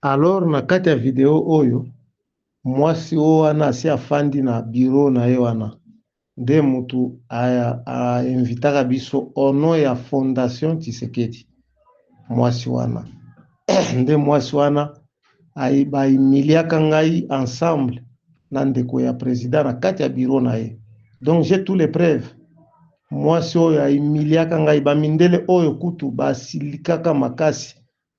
Alors na kati ya video oyo mwasi oyo wana asi afandi na bureau na ye wana nde mutu invitaka biso ono ya Fondation Tshisekedi. Mwasi wana nde mwasi wana baimiliaka ngai ensemble na ndeko ya président na kati ya bureau na ye. Donc j'ai tous les preuves. Mwasi oyo aimiliaka ngai bamindele oyo kutu basilikaka makasi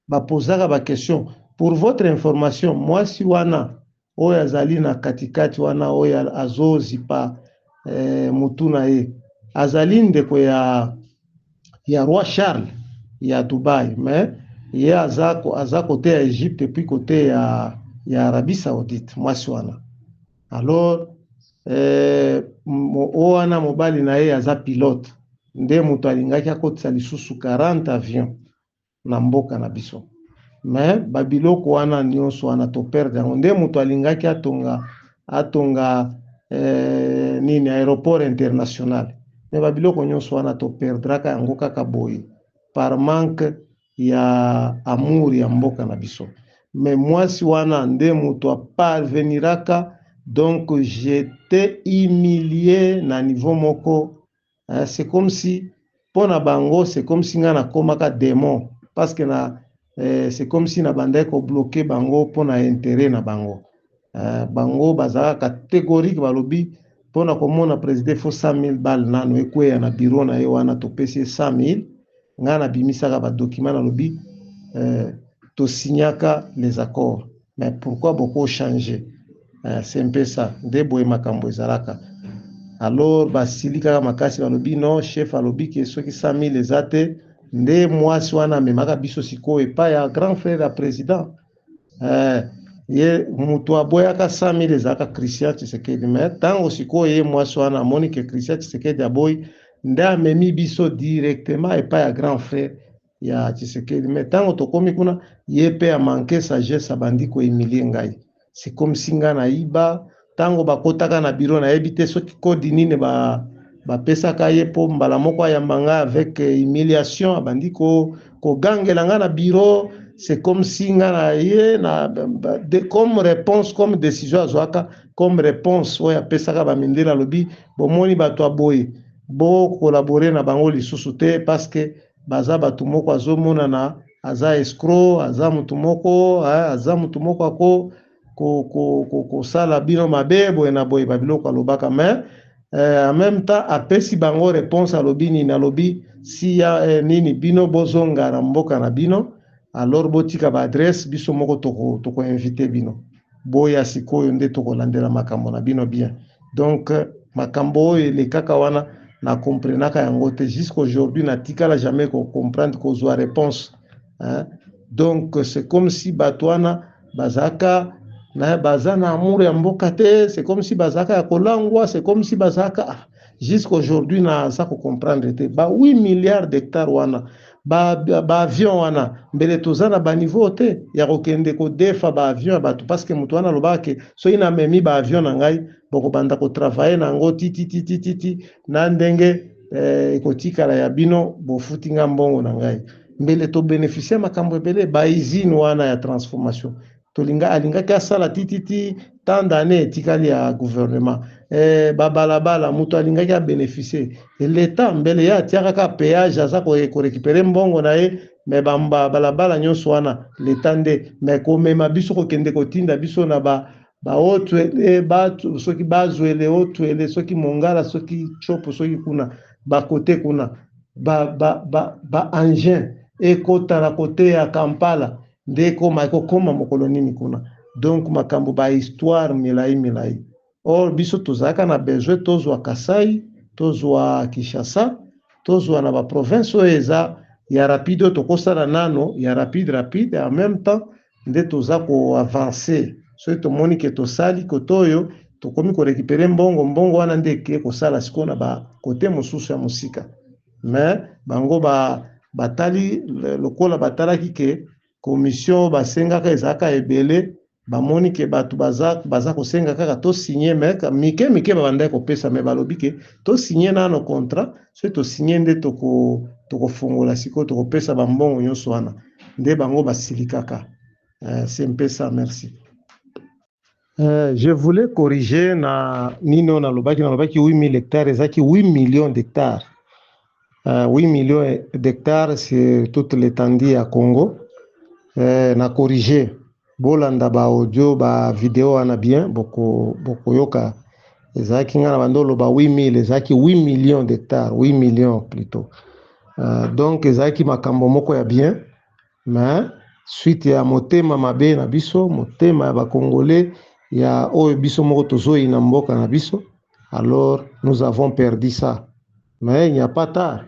bapozaka ba question. Pour votre information, mwasi wana oyo azali na katikati wana oyo azozipa mutu na ye azali ndeko ya Roi Charles ya Dubai, mais ye aza kote ya Egypte puis kote ya Arabie Saoudite mwasi wana. Alors oyo wana mobali na ye aza pilote nde mutu alingaki akotisa lisusu 40 avion na mboka na biso. Mais babiloko wana nyonso wana to perdre yango nde mutu alingaki atonga nini aéroport international. Mais babiloko nyonso wana to perdraka yango kaka boye par manque ya amour ya mboka na biso. Mais mwasi wana nde mutu parveniraka. Donc j'étais humilié na niveau moko. C'est comme si pona bango c'est comme si nga nakomaka démon parce que c'est comme si na bandai ko bloquer bango pona intérêt na bango. Bango bazaka catégorique balobi pona komona président faut 100 000 balles nano ekweya na bureau na ye wana topesi 100 000 nga na bimisaka ba document na lobi to signaka les accords. Mais pourquoi beaucoup changer? C'est un peu ça nde boye makambo ezalaka. Alors basilika makasi balobi non chef alobi ke soki 100 000 ezate nde mwasi wana memaka biso sikoyo epai ya grand frère ya président. Ye mutu aboyaka 100 000 ezalaka Christian Tshisekedi, mais ntango sikoyo ye mwasi wana amoni ke Christian Tshisekedi aboyi nde amemi biso directement epai ya grand frère ya Tshisekedi. Mais ntango tokomi kuna ye pe amanke sagesse abandi koemilie ngai. C'est comme si nga na iba tango bakotaka na bureau na yebi te soki kodi nini bapesaka ye po mbala moko ayamba nga avec humiliation abandi kogangela nga na bureau. C'est comme si nga na ye comme réponse comme décision azwaka comme réponse oyo apesaka bamindela alobi bomoni bato aboye bo collaborer na bango lisusu te parce que baza bato moko azomonana aza escroc aza mutu moko ako kosala bino mabe boye na boye babiloko alobaka. Mais en même temps apesi bango réponse alobi nini alobi si ya nini bino bozonga na mboka na bino alors botika ba adresse biso moko toko inviter bino boya sikoyo nde tokolandela makambo na bino bien. Donc makambo oyo elekaka wana na comprenaka yango te jusqu'aujourd'hui na tikala jamais ko comprendre kozwa réponse. Donc c'est comme si bato wana bazaka na baza na amour ya mboka te, c'est comme si bazaka ya kolangwa, c'est comme si bazaka jusqu'aujourd'hui na za ko comprendre te ba 8 milliards d'hectares wana ba avion wana mbele tozana ba niveau te ya kokende ko defa ba avion bato parce que mutu wana lobake so ina memi ba avion na ngai boko banda ko travailler na ngo titi na ndenge ekotikala ya bino bofuti nga mbongo na ngai mbele to bénéficier makambo ebele ba usine wana ya transformation tolinga alingaki asala tititi tant d'années etikali ya gouvernement babalabala mutu alingaki a bénéficier l'État mbele ya atiaka ka péage aza ko récupérer mbongo na ye mais balabala nyonso wana l'État nde mais komema biso kokende kotinda biso na ba otwele bato soki bazwele otwele soki mongala soki chopo soki kuna bakote kuna ba engin ekota na kote ya Kampala nde ekokoma mokolo nini kuna. Donc makambo ba histoire milai. Or biso tozalaka na besoin tozwa Kasai tozwa Kinshasa tozwa na ba province oyo eza ya rapide tokosala nano ya rapide en même temps nde toza ko avancer soki tomoni ke tosali kotoyo tokomi ko récupérer mbongo wana nde ke kosala siko na ba kote mosusu ya musika. Mais bango batali lokola batalaki ke commission basengaka ezaka ebele bamoni ke bato baza kosenga kaka to signer meka mike babandai kopesa me balobi ke to signer nano contrat so to signer nde toko fungola siko toko pesa bambongo nyonso wana nde bango basilikaka. C'est un peu ça, merci. Je voulais corriger na nino na lobaki 8000 hectares, ezaki 8 millions d'hectares. 8 millions d'hectares sur toute l'étendue à Congo. Na corriger bolanda ba audio ba vidéo wana bien boko yoka ezaki ngana bandolo ba 8000 ezaki 8 millions d'hectares, 8 millions plutôt. Donc ezaki makambo moko ya bien, mais suite ya motema mabe na biso, motema ya ba congolais ya oyo biso moko tozoi na mboka na biso, alors nous avons perdu ça. Mais il n'y a pas tard.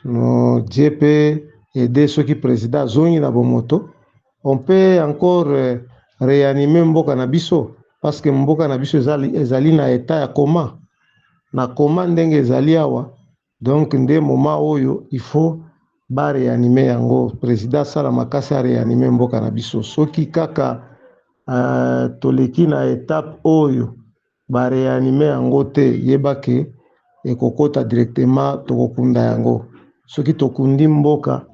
No Dieu peut aider ceux qui président zongi na bomoto. On peut encore réanimer mboka na biso parce que mboka na biso ezali na état ya coma. Na coma ndenge ezali awa. Donc nde moment oyo il faut ba réanimer yango. Président sala makasi a réanimer mboka na biso. Soki kaka toleki na étape oyo ba réanimer yango te yebake ekokota directement tokokunda yango. Soki tokundi mboka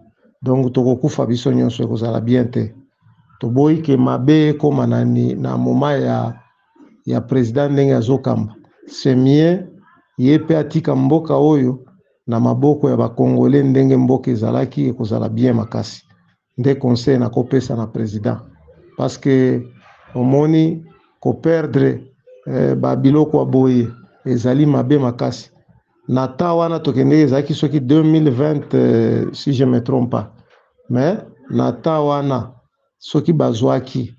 donc tokokufa biso nyonso ekozala bien te. Toboyi ke mabe koma na moma ya président ndenge azokamba. C'est mieux yepe atika mboka oyo na maboko ya bakongole ndenge mboka ezalaki ekozala bien makasi. Nde conseil na kopesa na président. Parce que omoni ko perdre babiloko ya boye ezali mabe makasi. Na ta wana tokende ezalaki soki 2020 si je me trompe pas. Mais na ta wana soki bazwaki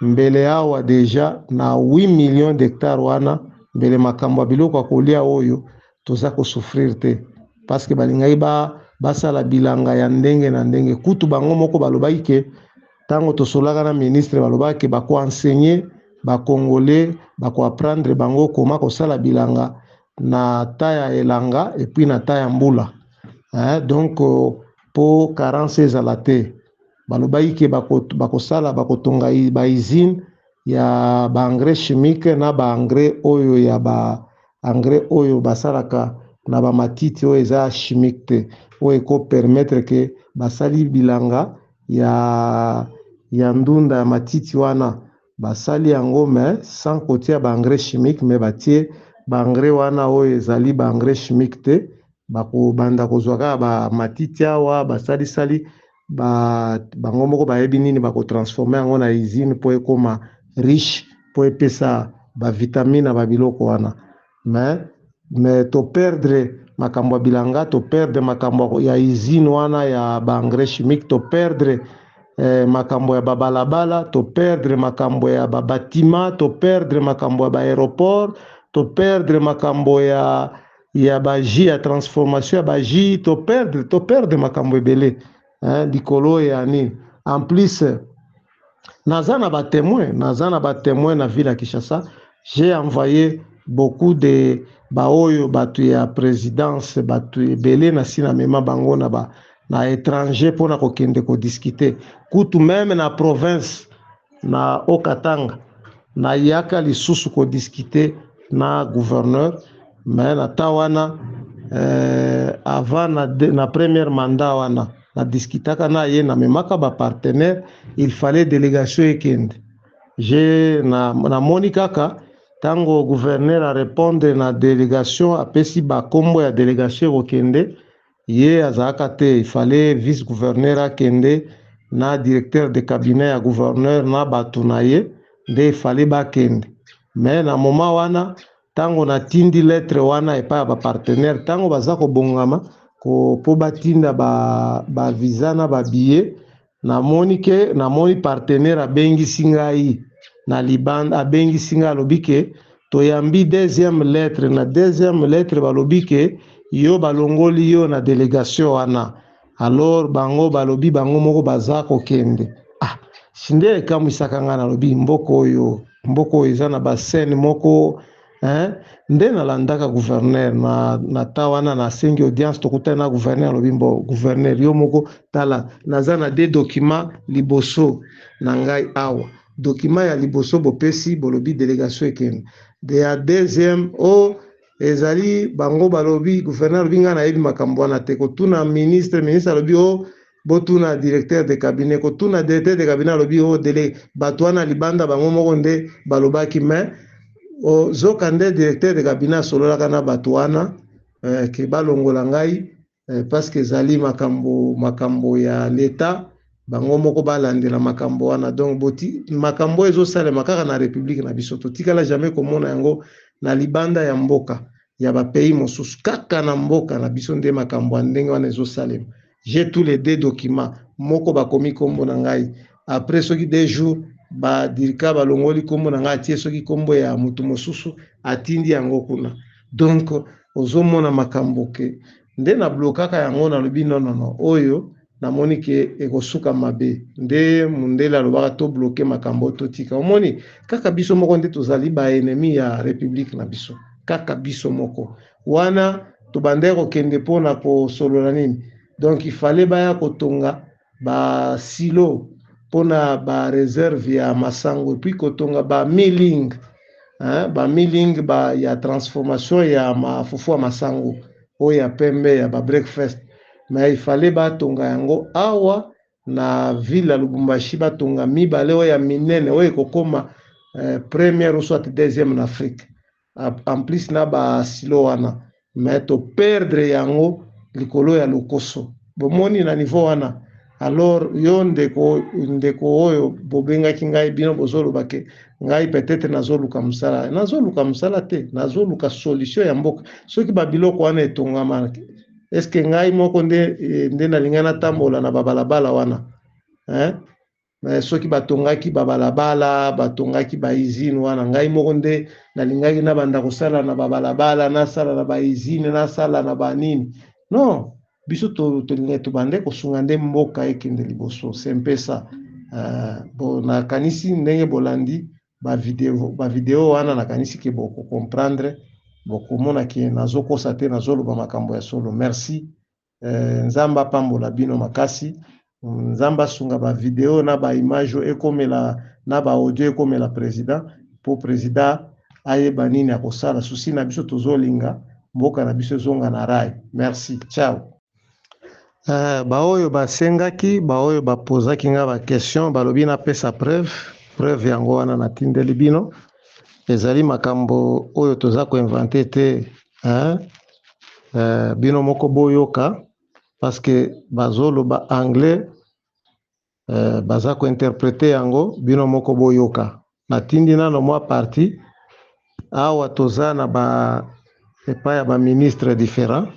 mbele awa deja na 8 millions d'hectares wana mbele makambo ya biloko kolia oyo toza ko souffrir te parce que balingai basala bilanga ya ndenge na ndenge kutu bango moko balobaki ke tango tosolaka na ministre balobaki bako enseigner ba congolais bako apprendre bango koma kosala bilanga na taya elanga et puis na taya mbula. Donc po carence ezala te balobaki ke bakosala bakotonga ba usine ya ba engrais chimique na ba engrais oyo ya ba engrais oyo basalaka na ba matiti oyo eza chimique te oyo ko permettre ke basali bilanga ya ndunda ya matiti wana basali yango mais sans kotia ba engrais chimique mais batie ba engrais wana oyo ezali ba engrais chimique te bako banda kozwaka ba matiti awa basali bango moko bayebi nini bako transformer yango na usine po ekoma riche po epesa ba vitamine ba biloko wana. Mais to perdre makambo ya bilanga, to perdre makambo ya usine wana ya ba engrais chimique, to perdre makambo ya babalabala, to perdre makambo ya babatima, to perdre makambo ya aéroport, to perdre makambo ya baji ya transformation ya baji, to perdre makambo ebele dikolo ya nini. En plus naza na ba témoin na ville ya Kinshasa. J'ai envoyé beaucoup de baoyo batu ya présidence batu ebele na sina mema bango na étranger pona kokende ko discuter kutu même na province na Okatanga na yaka lisusu ko discuter na gouverneur. Mais na tawana avant na premier mandat wana na discutaka na ye na memaka ba partenaire, il fallait délégation ekende. na moni kaka tango gouverneur a répondre na délégation apesi ba kombo ya délégation okende ye azaka te. Il fallait vice gouverneur akende na directeur de cabinet ya gouverneur na batu na ye nde il fallait bakende. Mais na moment wana tango na tindi lettre wana epa ba partenaire tango baza ko bongama ko po batinda ba visa na ba billet na moni partenaire abengisi ngai na libanda abengisi ngai alobi ke toyambi deuxième lettre na deuxième lettre balobi ke yo balongoli yo na délégation wana. Alors bango balobi bango moko baza kokende. Shinde ekamwisaka ngai nalobi mboko oyo eza na basene moko nde nalandaka gouverneur na ta wana na sengi audience tokutana na gouverneur alobi mbo gouverneur yo moko tala naza na des documents liboso na ngai awa. Document ya liboso bopesi bolobi délégation ekende de ya deuxième ezali bango balobi gouverneur alobi ngai nayebi makambo wana te kotuna ministre alobi botuna directeur de cabinet ko tuna directeur de cabinet alobi o dele batwana libanda bango moko nde balobaki mais o zoka nde directeur de cabinet asololaka na batwana ke balongola ngai parce que ezali makambo ya l'État bango moko balandela makambo wana donc boti makambo ezosalema kaka na république na biso totikala jamais komona yango na libanda ya mboka ya ba pays mosusu kaka na mboka na biso nde makambo ndenge wana ezosalema. J'ai tous les deux documents moko bakomi kombo na ngai après soki 2 jours ba dirika balongoli kombo na ngai atie soki kombo ya mutu mosusu atindi yango kuna donc ozomona makambo ke nde na blokaka yango na lobi non oyo namoni ke ekosuka mabe nde mundele alobaka to bloke makambo totika omoni kaka biso moko nde tozali ba ennemi ya république na biso kaka biso moko wana tobande kokende mpona kosolola nini donc il fallait baya kotonga ba silo mpona ba réserve ya masango puis kotonga ba milling ya transformation ya mafufu ya masango oyo ya pembe ya ba breakfast mais il fallait batonga yango awa na ville ya Lubumbashi batonga mibale oyo ya minene oyo ekokoma première ou soit deuxième en Afrique en plus na ba silo wana mais to perdre yango likolo ya lokoso bomoni na niveau wana alors yo ndeko oyo bobengaki ngai bino bozoloba ke ngai peut-être nazoluka mosala te nazoluka solution ya mboka soki babiloko wana etongama est-ce que ngai moko nde nalinga natambola na babalabala wana soki batongaki babalabala batongaki baizine wana ngai moko nde nalingaki nabanda kosala na babalabala nasala na baizine nasala na banini non biso tolinga tobande kosunga nde mboka ekende liboso c'est un peu ça bon nakanisi ndenge bolandi bavideo wana nakanisi ke bokomprendre bokomona ke nazokosa te nazoloba makambo ya solo merci nzamba pambola bino makasi nzamba asunga bavideo na baimage ekomela na baaudio ekomela président po président ayeba nini akosala susi na biso tozolinga mboka na biso ezonga na rai merci ciao. Baoyo basengaki baoyo bapozaki nga baquestion balobi napesa preuve yango wana natindeli bino ezali makambo oyo toza koinvente te bino moko boyoka parce que bazoloba anglais baza kointerprete yango bino moko boyoka natindi nano mwa parti awa toza na epai ya baministre différent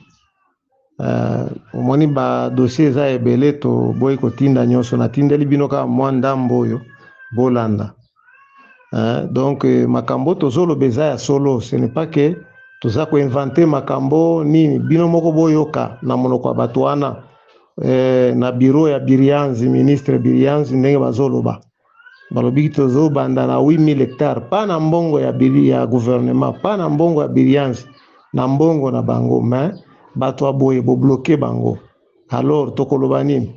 omoni badossier eza ebele toboyi kotinda nyonso natindeli bino kaka mwa ndambo oyo bolanda donc makambo tozoloba eza ya solo ce n'est pas que toza koinvente makambo nini bino moko boyoka na monoko ya bato wana na bureau ya Birianzi ministre Birianzi ndenge bazoloba balobi tozobanda na 8000 hectares pa na mbongo ya gouvernement pa na mbongo ya Birianzi na mbongo na bango mais bato aboye bobloke bango alors tokoloba nini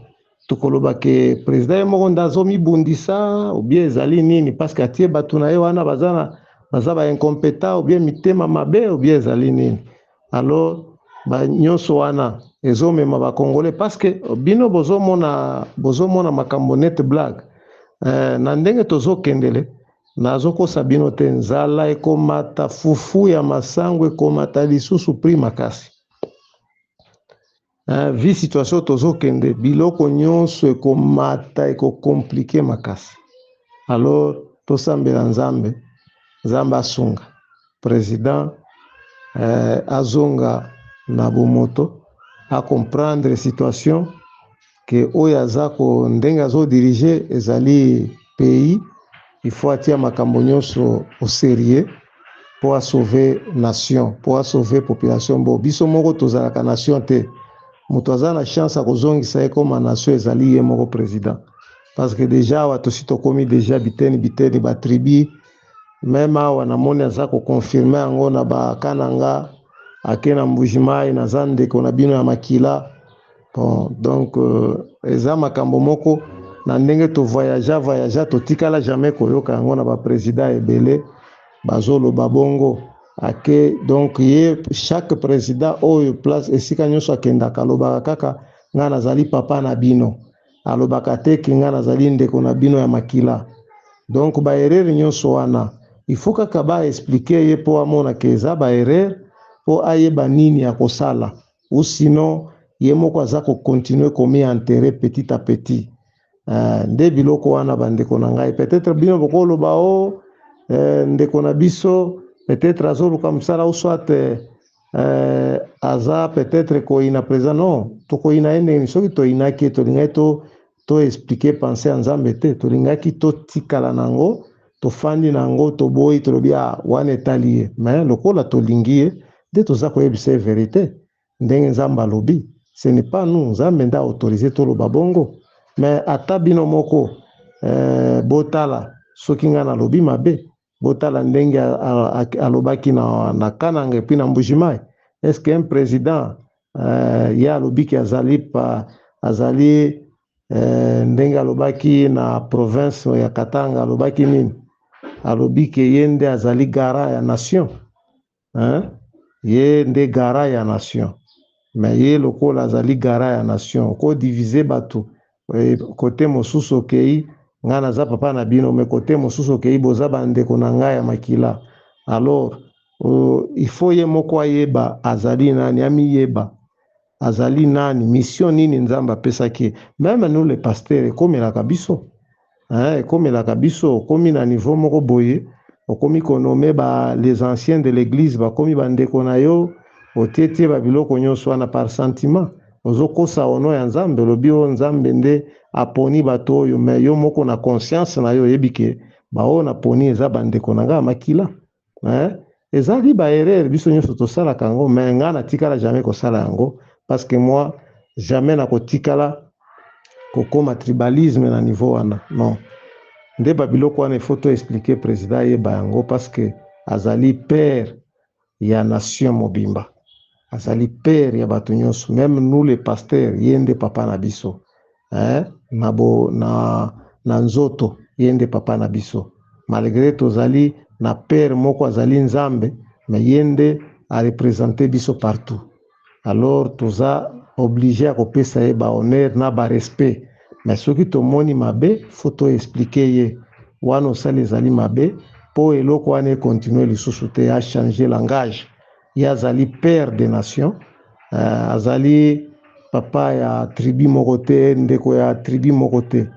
tokoloba ke président ye moko ndazomibundisa ou bien ezali nini parce que atie bato na ye wana baza ba incompétent ou bien mitema mabe ou bien ezali nini alors nyonso wana ezomema bakongole parce que bino bozomona makambo net blague na ndenge tozokendele nazokosa bino te nzala ekomata fufu ya masango ekomata lisusu prix makasi vi situation tozokende biloko nyonso ekomata ekokomplike makasi alors tosambela nzambe asunga président azonga na bomoto acomprendre situation ke oyo aza ndenge azodirige ezali pays il faut atia makambo nyonso au sérieux pour sauver nation pour sauver population bo biso moko tozalaka nation te moto aza na chance akozongisa ye koma nation ezali ye moko président parce que déjà awa tosi tokomi déjà biteni batribi même awa namoni aza koconfirme yango na bakananga ake na mbujimai naza ndeko na bino ya makila bon donc eza makambo moko na ndenge to voyage totikala jamais koyoka yango na baprésident ebele bazoloba bongo ake donc ye chaque président oyo place esika nyonso akendaka alobaka kaka nga nazali papa na bino alobaka te ke nga nazali ndeko na bino ya makila. Donc ba erreur nyonso wana il faut kaka ba expliquer ye po amona ke eza ba erreur po ayeba nini ya kosala, ou sinon ye moko aza ko continuer komi enterrer petit à petit. Nde biloko wana bandeko na ngai, peut-être bino bokoloba o ndeko na biso peut-être azoluka msala ou soit aza peut-être koina présent. Non, tokoina ene soki toinaki tolingai to expliquer penser ya Nzambe te, tolingaki totikala nango tofandi nango toboyi tolobi wana etali ye, mais lokola tolingi ye nde toza koyebisa vérité ndenge Nzambe alobi. Ce n'est pas nous, Nzambe nda autorisé toloba bongo. Mais ata bino moko botala soki nga nalobi mabe, botala ndenge alobaki na Kananga epi na Mbujimai. Est-ce qu'un président ye alobiki azali ndenge alobaki na province ya Katanga, alobaki nini? Alobiki ye nde azali gara ya nation, ye nde gara ya nation. Mais ye lokola azali gara ya nation ko diviser bato côté mosusu okei nga naza papa na bino, mais côté mosusu okei boza bandeko na ngai ya makila. Alors il faut ye moko ayeba azali nani, amiyeba azali nani, mission nini Nzambe apesaki. Même nous les pasteurs ekomelaka biso, ekomelaka biso, okomi na niveau moko boye, okomi konome les anciens de l'église bakomi bandeko na yo, otietie babiloko nyonso wana par sentiment. Ozokosa ono ya Nzambe, lobi o Nzambe nde aponi bato oyo, mais yo moko na conscience na yo yebike bao na poni eza bandeko na nga makila. Ezali ba erreur biso nyonso tosala kango, mais nga na tikala jamais kosala yango, parce que moi jamais na kotikala kokoma tribalisme na niveau wana. Non, nde babiloko wana il faut to expliquer président yeba yango, parce que azali père ya nation mobimba, azali père ya bato nyonso, même nous les pasteurs yende papa na biso, na nzoto yende papa na biso, malgré tozali na père moko azali Nzambe, mais yende a représenter biso partout. Alors toza obligé à kopesa ye ba honneur na ba respect. Mais soki tomoni mabe faut to expliquer ye wana osali ezali mabe po eloko wana continuer lisusu te, a changer langage. Ye azali père des nations, azali papa ya tribu moko te, ndeko ya tribu moko te.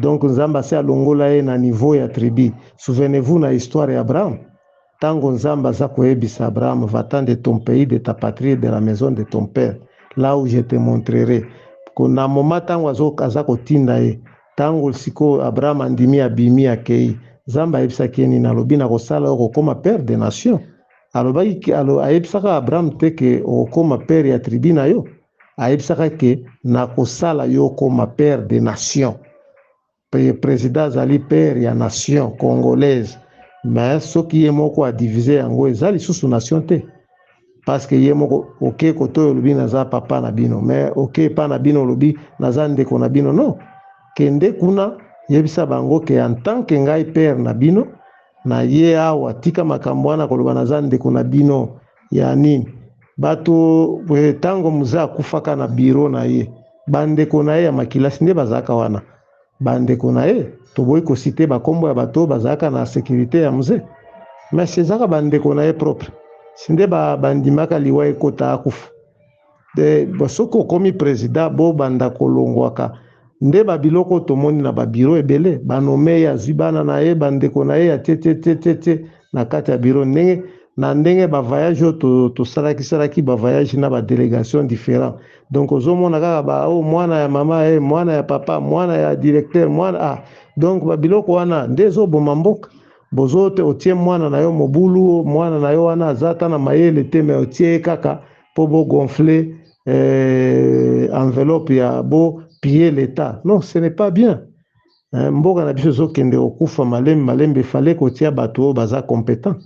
Donc Nzambe ase alongola ye na niveau ya tribu. Souvenez-vous na histoire ya Abraham. Tango Nzambe aza koyebisa Abraham, va-t'en de ton pays, de ta patrie, de la maison de ton père, là où je te montrerai. Na moma tango aza kotinda ye, tango siko Abraham andimi abimi akei, Nzambe ayebisaki ye nini? Alobi na kosala okokoma père de nation. Alobaki ayebisaka Abraham te ke okokoma père ya tribu na yo, ayebisaka ke na kosala yo koma père de nation. Président azali père ya nation congolaise, mais soki ye moko a diviser yango eza lisusu nation te, parce que ye moko oke koto olobi naza papa na bino, mais oke pa na bino olobi naza ndeko na bino. Non, kende kuna yebisa bango ke en tant que ngai père na bino na ye awa, tika makambo wana koloba naza ndeko na bino ya nini? Bato tango muza akufaka na biro na ye, bandeko na ye ya makilasi nde bazaka wana, bandeko na ye toboyi kosite bakombo ya bato bazaka na sécurité ya mzee, mais sezaka bandeko na ye propre, sinde bandimaka liwa ekota akufa de soki okomi président bo banda kolongwaka nde babiloko tomoni na babiro ebele banome ya zibana na ye bandeko na ye ya tietie na kati ya biro, ndenge bavoyage oyo tosalaki bavoyage na badélégation différent. Donc ozomona kaka mwana ya mama mwana ya papa, mwana ya directeur, mwana donc babiloko wana nde ezoboma mboka. Bozo te otie mwana na yo mobulu, mwana na yo wana azata na mayele te, me otie kaka po bo gonfler enveloppe ya bo piller l'état. Non, ce n'est pas bien. Mboka na biso zokende okufa malembe fallait kotia bato baza compétent,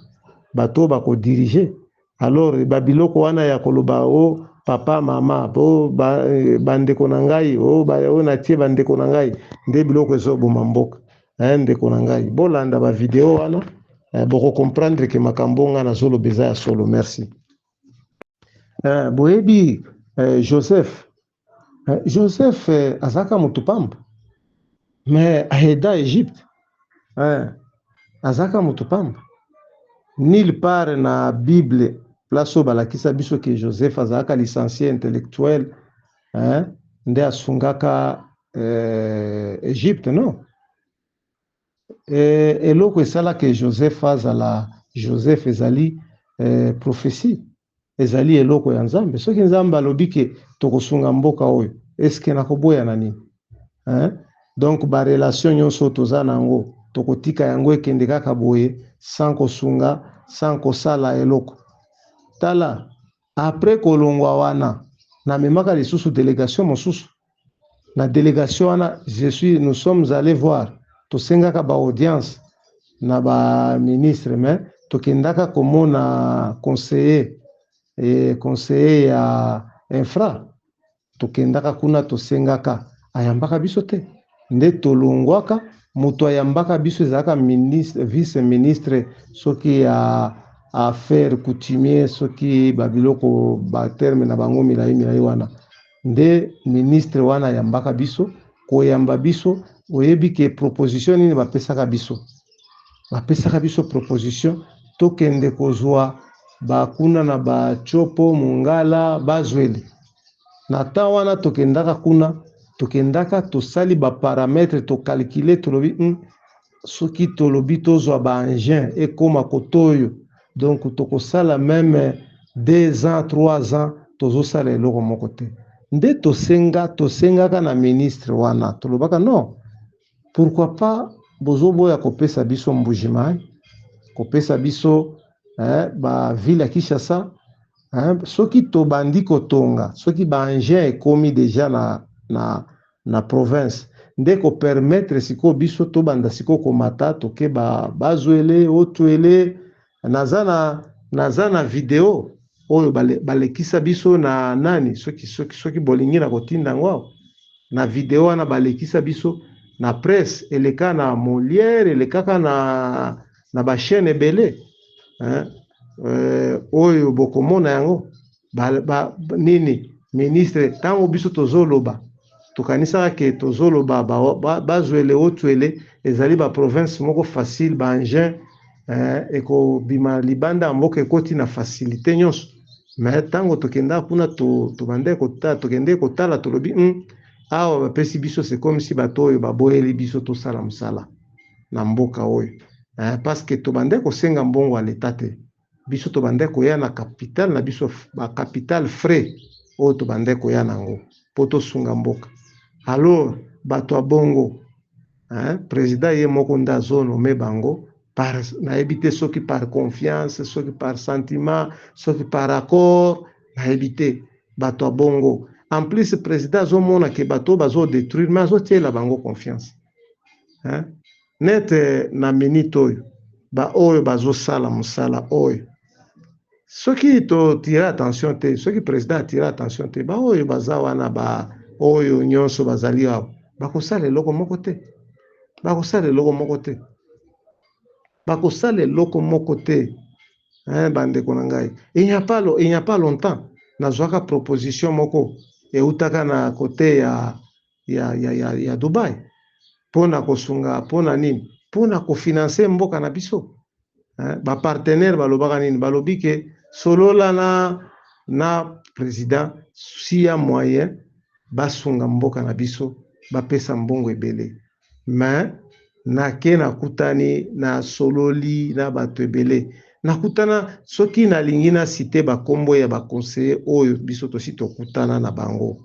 bato bako diriger. Alors babiloko wana ya koloba papa mama bandeko na ngai natie bandeko na ngai nde biloko ezoboma mboka. Ndeko na ngai bolanda ba video wana boko comprendre ke makambo nga na zolo beza ya solo. Merci. Boyebi Joseph, Joseph azaka mutupamba me aheda Egypte azaka mutupamba nulle part na Bible place oyo balakisa biso ke Joseph azalaka licencié intellectuel nde asungaka Egypte non. Eloko esalaka Joseph azala Joseph ezali prophétie, ezali eloko ya Nzambe. Soki Nzambe alobi ke tokosunga mboka oyo eske nakoboya na nini? Donc ba relation nyonso toza nango tokotika yango ekende kaka boye sans kosunga, sans kosala eloko. Tala après kolongwa wana na memaka lisusu délégation mosusu na délégation wana nous sommes allés voir tosengaka ba audience na ba ministre mais tokendaka komona conseiller ya infra tokendaka kuna tosengaka ayambaka biso te nde tolongwaka moto ayambaka biso ezalaka ministre vice ministre soki ya affaire coutumier soki babiloko baterme na bango milai wana nde ministre wana ayambaka biso koyamba biso oyebi ke proposition nini bapesaka biso proposition tokende kozwa bakuna na bachopo mongala bazwele na ta wana tokendaka kuna tokendaka tosali baparametre tokalkule tolobi soki tolobi tozwa baengin ekoma kotoyo donc tokosala meme 2 ans 3 ans tozosala eloko moko te nde tosengaka na ministre wana tolobaka non pourquoi pas bozoboya kopesa biso mbujimai kopesa biso ba ville ya Kinshasa soki tobandi kotonga soki baengin ekomi deja na province nde kopermettre siko biso tobanda siko komata toke bazwele otwele naza na video oyo balekisa biso na nani soki bolingi na kotinda yango na video wana balekisa biso na presse eleka na Molière elekaka na bachaîne ebele oyo bokomona yango nini ministre ntango biso tozoloba tokanisaka ke tozoloba bazwele otwele ezali baprovince moko facile baengin ekobima libanda ya mboka ekoti na facilité nyonso me ntango tokendaka kuna tokende kotala tolobi awa bapesi biso c'est comme si bato oyo baboyeli biso tosala mosala na mboka oyo parce que tobande kosenga mbongo ya leta te biso tobande koya na capital na biso bacapital frais oyo tobande koya nango mpo tosunga mboka alors bato ya bongo président ye moko nde azonome bango nayebi te soki par confiance soki par sentiment soki par accord nayebi te bato ya bongo en plus président azomona ke bato bazodétruire mais azotiela bango confiance nete na minute oyo baoyo bazosala mosala oyo soki totira attention te soki président atira attention te baoyo baza wana baoyo nyonso bazali awa bakosala eloko moko te bakosala eloko moko te bandeko na ngai il n'y a pas longtemps nazwaka proposition moko eutaka na kote ya Dubai mpona kosunga mpona nini mpona kofinanse mboka na biso bapartenaire balobaka nini balobi ke solola na président si ya moyen basunga mboka na biso bapesa mbongo ebele mais nake nakutani na sololi na bato ebele nakutana soki nalingi na cité bakombo ya baconseiller oyo biso tosi tokutana na bango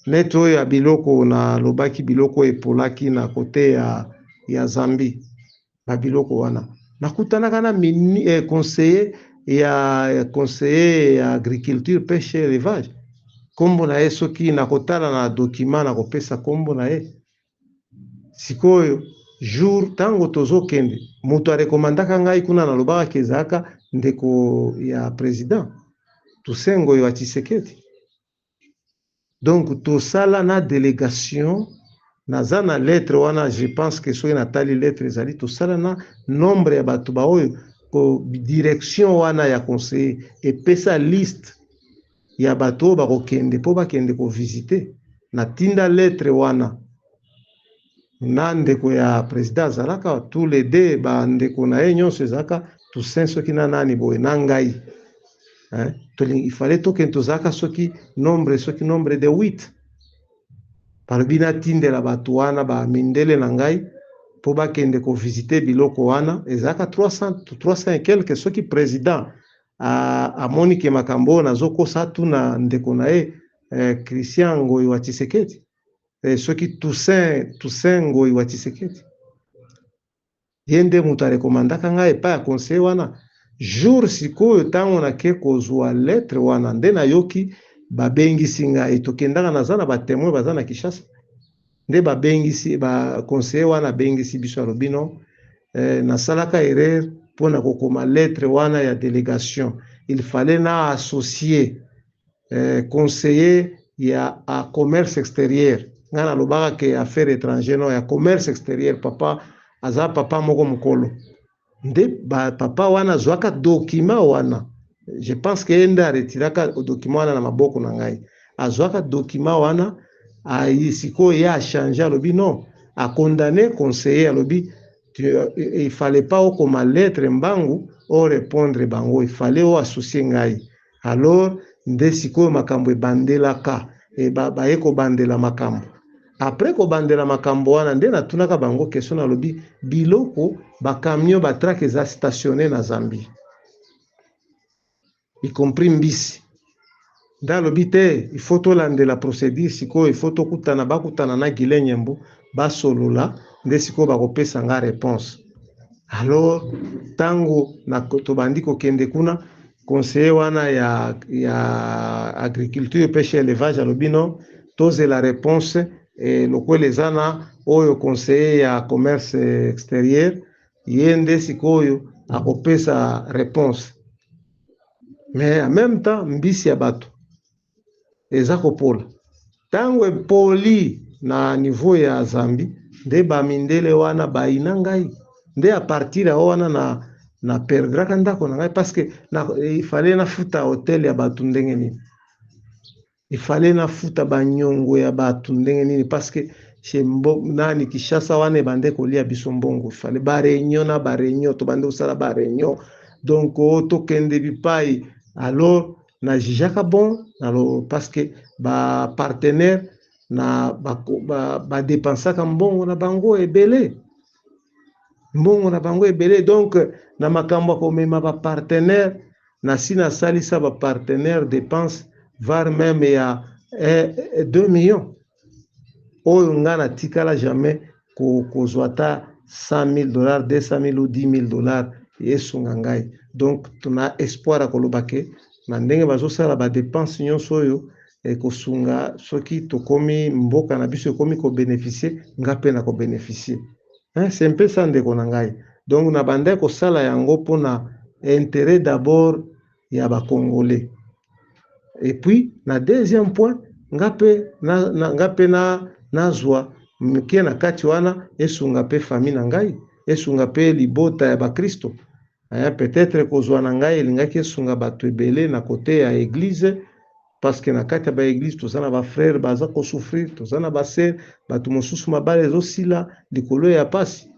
neti oyo ya biloko nalobaki biloko epolaki na kote ya Zambie babiloko wana nakutanaka na conseiller ya agriculture pêche élevage kombo na ye soki nakotala na document nakopesa kombo na ye sikoyo jour tango tozokende moto arekomandaka ngai kuna nalobaka kezalaka ndeko ya président Tusengo ya Tshisekedi donc tosala na délégation naza na lettre wana je pense que soki natali lettre ezali tosala na nombre ya bato baoyo ko direction wana ya conseiller epesa liste ya bato bakokende po bakende ko visiter na tinda lettre wana na ndeko ya président azalaka tous les deux ba ndeko na ye nyonso ezalaka Toussaint soki na nani boye na ngai il fallait tokende tozalaka soki nombre de 8 balobi natindela bato wana bamindele na ngai po bakende ko visiter biloko wana ezalaka 300 et quelque soki président amoni ke makambo oyo nazokosa tuna ndeko na ye Christian Ngoi wa Tshisekedi soki Toussaint Ngoi wa Tshisekedi ye nde moto arekomandaka ngai epai ya conseil wana jour sikoyo ntango nake kozwa lettre wana nde nayoki babengisi ngai tokendaka naza na batemoin baza na Kinshasa nde babengisi baconseiller wana abengisi biso alobi no nasalaka erreur mpona kokoma lettre wana ya délégation il fallait na associer conseiller ya commerce extérieur nga nalobaka ke affaire étrangère no ya commerce extérieur papa aza papa moko mokolo nde papa wana azwaka document wana je pense que ende aretiraka document wana na maboko na ngai azwaka document wana sikoyo ye achange alobi non acondamné conseiller alobi il fallait pas okoma lettre mbangu o répondre bango il fallait o associer ngai alors nde sikoyo makambo ebandelaka baye kobandela makambo après kobandela makambo wana nde natunaka bango question nalobi biloko bakamio batrake eza stationné na Zambie y compris mbisi nde alobi te il faut tolandela procédure sikoyo il faut tokutana bakutana na Guilain Nyembo basolola nde sikoyo bakopesa nga réponse alors tango tobandi kokende kuna conseiller wana ya agriculture pêche élevage alobi no tozela réponse lokola eza na oyo conseiller ya commerce extérieur ye nde sikoyo akopesa réponse mais en même temps mbisi ya bato eza kopola ntango epoli na niveau ya Zambie nde bamindele wana bayina ngai nde a partir ya wana na perdraka ndako na ngai parce que il fallait nafuta hotel ya bato ndenge nini il fallait nafuta banyongo ya bato ndenge nini parce que chez nani Kinshasa wana ebande kolia biso mbongo il fallait baréunion tobande kosala baréunion donc tokende bipai alors na jijaka bon parce que bapartenaire na badépensaka mbongo na bango ebele donc na makambo ya komema bapartenaire nasi nasalisa bapartenaire dépense var même ya 2 millions oyo nga natikala jamais kozwa ata $100,000 $200,000 ou $10,000 esunga ngai donc tuna espoir akoloba ke na ndenge bazosala badepense nyonso oyo ekosunga soki tokomi mboka na biso ekomi kobénéficie nga mpe na kobénéficie c'est mpe sa ndeko na ngai donc na bande kosala yango mpona intérêt d'abord ya bakongolais et puis na deuxième point nga mpe nazwa mike na kati wana esunga mpe famille na ngai esunga mpe libota ya bakristo peut-être kozwa na ngai elingaki esunga bato ebele na kote ya église parce que na kati ya baéglise toza na bafrère baza kosouffrir toza na basere bato mosusu mabala ezosila likolo ya pasi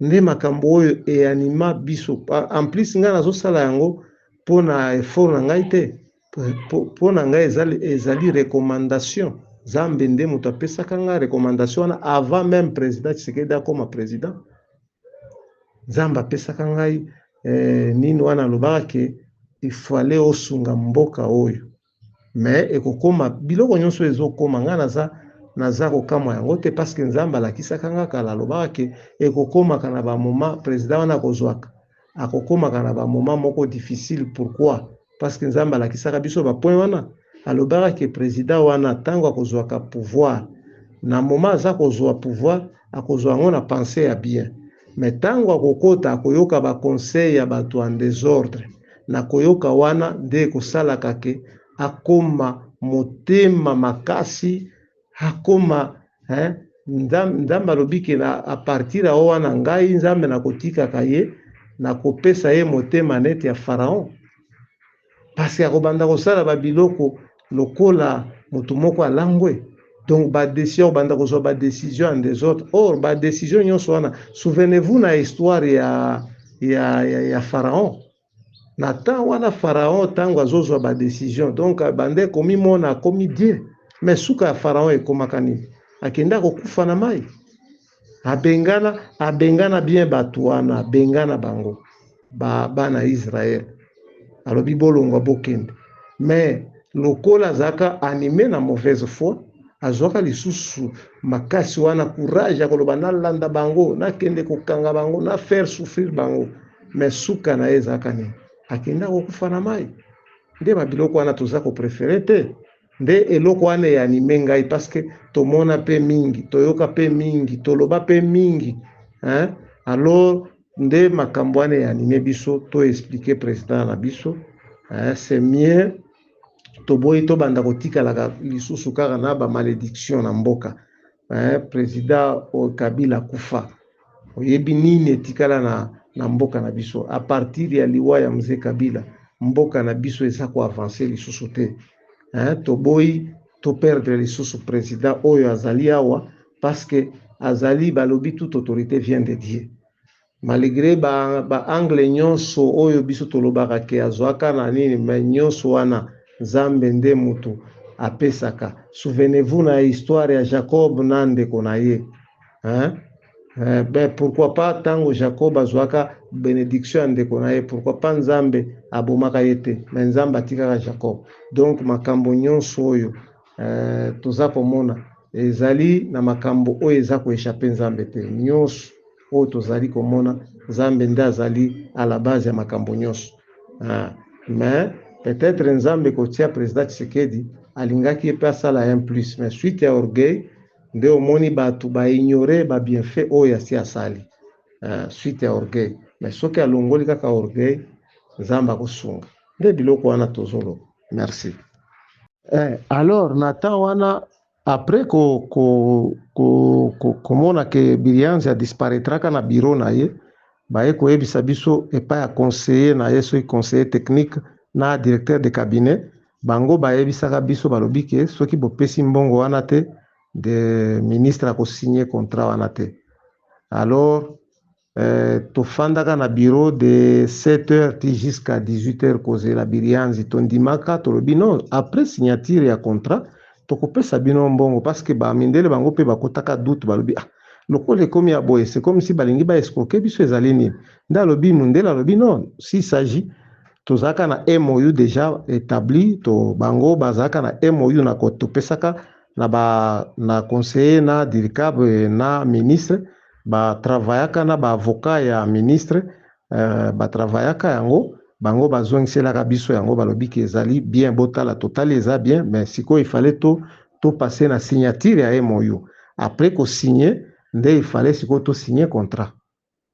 nde makambo oyo eanima biso en plus ngai nazosala yango mpona effort na ngai te mpona ngai ezali recommandation Zambe nde moto apesaka nga recommandation wana avant même président Tshisekedi akoma président Zambe apesaka ngai nini wana alobaka ke il fallait osunga mboka oyo mais ekokoma biloko nyonso ezokoma nga naza kokamwa yango te parce que Nzambe alakisaka nga kala alobaka ke ekokomaka na bamoma président wana akozwaka akokomaka na bamoma moko difficile pourquoi parce que Nzambe alakisaka biso bapoint wana alobaka ke président wana ntango akozwaka pouvoir na moma aza kozwa pouvoir akozwa yango na pensée ya bien mais ntango akokota akoyoka baconseil ya bato en désordre na koyoka wana nde ekosalaka ke akoma motema makasi akoma Nzambe alobi ke a partir ya wana ngai Nzambe nakotikaka ye nakopesa ye motema neti ya Pharaon parce que akobanda kosala babiloko lokola moto moko alangwe. Donc ba décision banda kozwa ba décision des autres. Or ba décision nyonso wana, souvenez-vous na histoire ya Pharaon. Na temps wana Pharaon tango azozwa ba décision, donc bande komi mona komi Dieu. Mais suka ya Pharaon ekomaka nini? Akenda kokufa na mai. Abengana bien batu wana, abengana bango bana Israël. Alobi bolongwa bokende. Mais lokola zaka animé na mauvaise foi, azwaka lisusu makasi wana courage ya koloba nalanda bango, nakende kokanga bango, na faire souffrir bango. Mais suka na ye zaka nini? Akenda kokufa na mai. Nde babiloko wana toza ko préféré te. Nde eloko wana ya anime ngai parce que tomona pe mingi, toyoka pe mingi, toloba pe mingi. Hein? Alors nde makambo wana ya anime biso to expliquer président na biso. C'est mieux toboyi to banda kotikalaka lisusu kaka na ba malédiction na mboka. Président Kabila kufa. Oyebi nini etikala na mboka na biso a partir ya liwa ya mzee Kabila, mboka na biso eza ko avancer lisusu te. Toboyi to perdre lisusu président oyo azali awa parce que azali balobi toute autorité vient de Dieu. Malgré ba angle nyonso oyo biso tolobaka ke azwaka na nini, mais nyonso wana Nzambe nde mutu apesaka. Souvenez-vous na histoire ya Jacob na ndeko na ye. Ben pourquoi pas tango Jacob azwaka bénédiction ya ndeko na ye, pourquoi pas Nzambe abomaka ye te, mais Nzambe atikaka Jacob. Donc makambo nyonso oyo toza komona ezali na makambo oyo eza koéchappe Nzambe te. Nyonso oyo tozali komona Nzambe nde azali à la base ya makambo nyonso. Mais peut-être Nzambe kotia président Tshisekedi alingaki epe asala un plus, mais suite ya orgueil nde omoni batu ba ignorer ba bienfait oyo asi asali. Suite ya orgueil, mais soki alongoli kaka orgueil Nzambe akosunga. Nde biloko wana tozolo. Merci. Alors nata wana après komona ke Bilianzi a disparaîtraka na bureau na ye, baye koyebisa biso epa ya conseiller na ye, soki conseiller technique na directeur de cabinet, bango bayebisaka biso balobi ke soki bopesi mbongo wana te, de ministre a signé contrat wana te. Alors tofandaka na bureau de 7h jusqu'à 18h kozela Bilianzi, tondimaka tolobi non, après signature ya contrat tokopesa bino mbongo parce que ba mindele bango pe bakotaka doute balobi lokola ekomi ya boye, c'est comme si balingi ba escroquer biso ezali nini. Nda lobi mundele alobi non, s'il s'agit tozaka na MOU déjà établi, to bango bazaka na MOU na kotopesaka na conseiller na diricab na ministre, ba travaillaka na ba avocat ya ministre, ba travaillaka yango bango bazongiselaka biso yango balobi ke ezali bien, botala total eza bien, mais siko il fallait to passer na signature ya MOU. Après ko signer nde il fallait siko to signer contrat.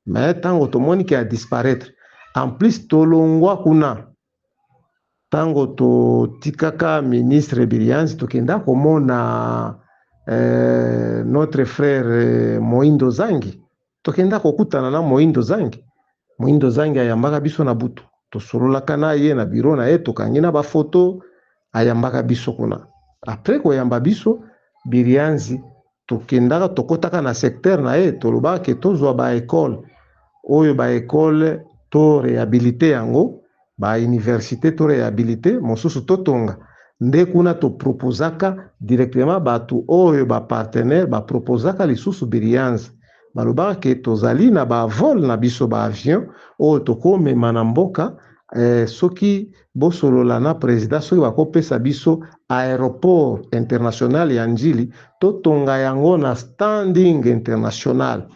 Mais tango tomoni ke a disparaître, en plus tolongwa kuna tango to tikaka ministre Bilianzi tokenda komona notre frère Moindo Zangi, tokenda kokutana na Moindo Zangi ayambaka biso na butu, tosololaka na ye na bureau na ye, tokangi na ba photo, ayambaka biso kuna. Après koyamba biso Bilianzi tokendaka tokotaka na secteur na ye, tolobaka ke tozwa ba école oyo ba école to réhabilité yango, ba université to réhabilité mosusu totonga. Nde kuna to proposaka directement batu oyo ba partenaire ba proposaka lisusu Bilianzi, balobaka ke tozali na ba vol na biso ba avion oyo tokomema na mboka, soki bosolola na président soki bakopesa biso aéroport international ya Njili totonga yango na standing international.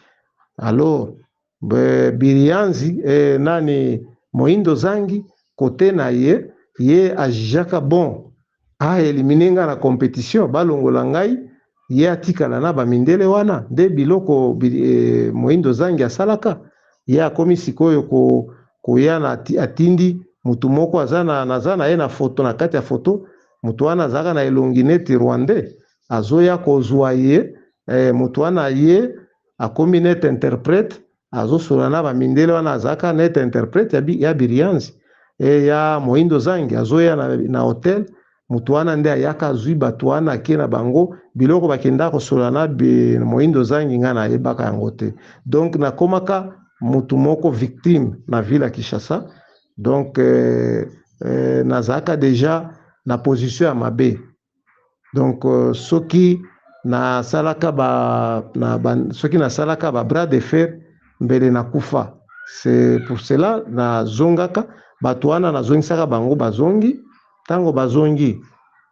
Alors Bilianzi nani Moindo Zangi kote na ye ajijaka bon a éliminer nga na compétition, balongola ngai ye atikala na bamindele wana. Nde biloko Moindo Zangi asalaka, ye akomi sikoyo koya na atindi mutu moko aza na ye na foto, na kati ya foto mutu wana azaka na elongi neti Rwandais, azoya kozwa ye, mutu wana ye akomi net interprète, azosola na bamindele wana azaka net interprète ya Bilianzi. Ya Moindo Zangi azoya na hotel, mutu wana nde ayaka zwi bato wana ake na bango biloko bakenda kosola na Moindo Zangi nga nayebaka yango te. Donc nakomaka mutu moko victime na ville ya Kinshasa. Donc nazalaka deja na position ya mabe. Donc soki nasalaka ba bras de fer mbele na kufa. C'est pour cela nazongaka bato wana nazongisaka bango bazongi tango bazongi.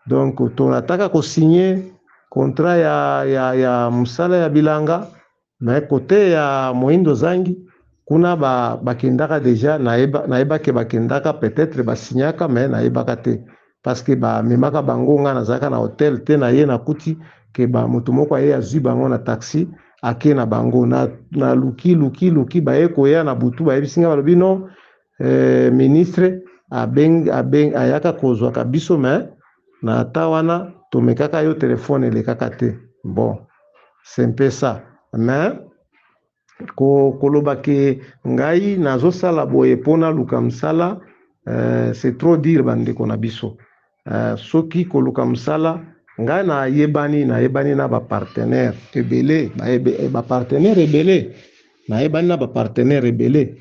Donc tonataka ko signer contrat ya musala ya bilanga mais côté ya Moindo Zangi kuna bakendaka deja naeba ke bakendaka peut-être basignaka mais naebaka te parce que memaka bango nga nazalaka na hotel te na ye nakuti ke mutu moko aye azwi bango na taxi ake na bango na luki baye koya na butu bayebisinga balobi non ministre ayaka kozwaka biso mais na ata wana tomekaka yo telefone elekaka te. Bon, c'est un peu ça. Mais koloba ke ngai nazosala boye pona luka msala c'est trop dire bandeko na biso. Soki koluka msala ngai nayebani na bapartenaire ebele bapartenaire ebele nayebani na bapartenaire ebele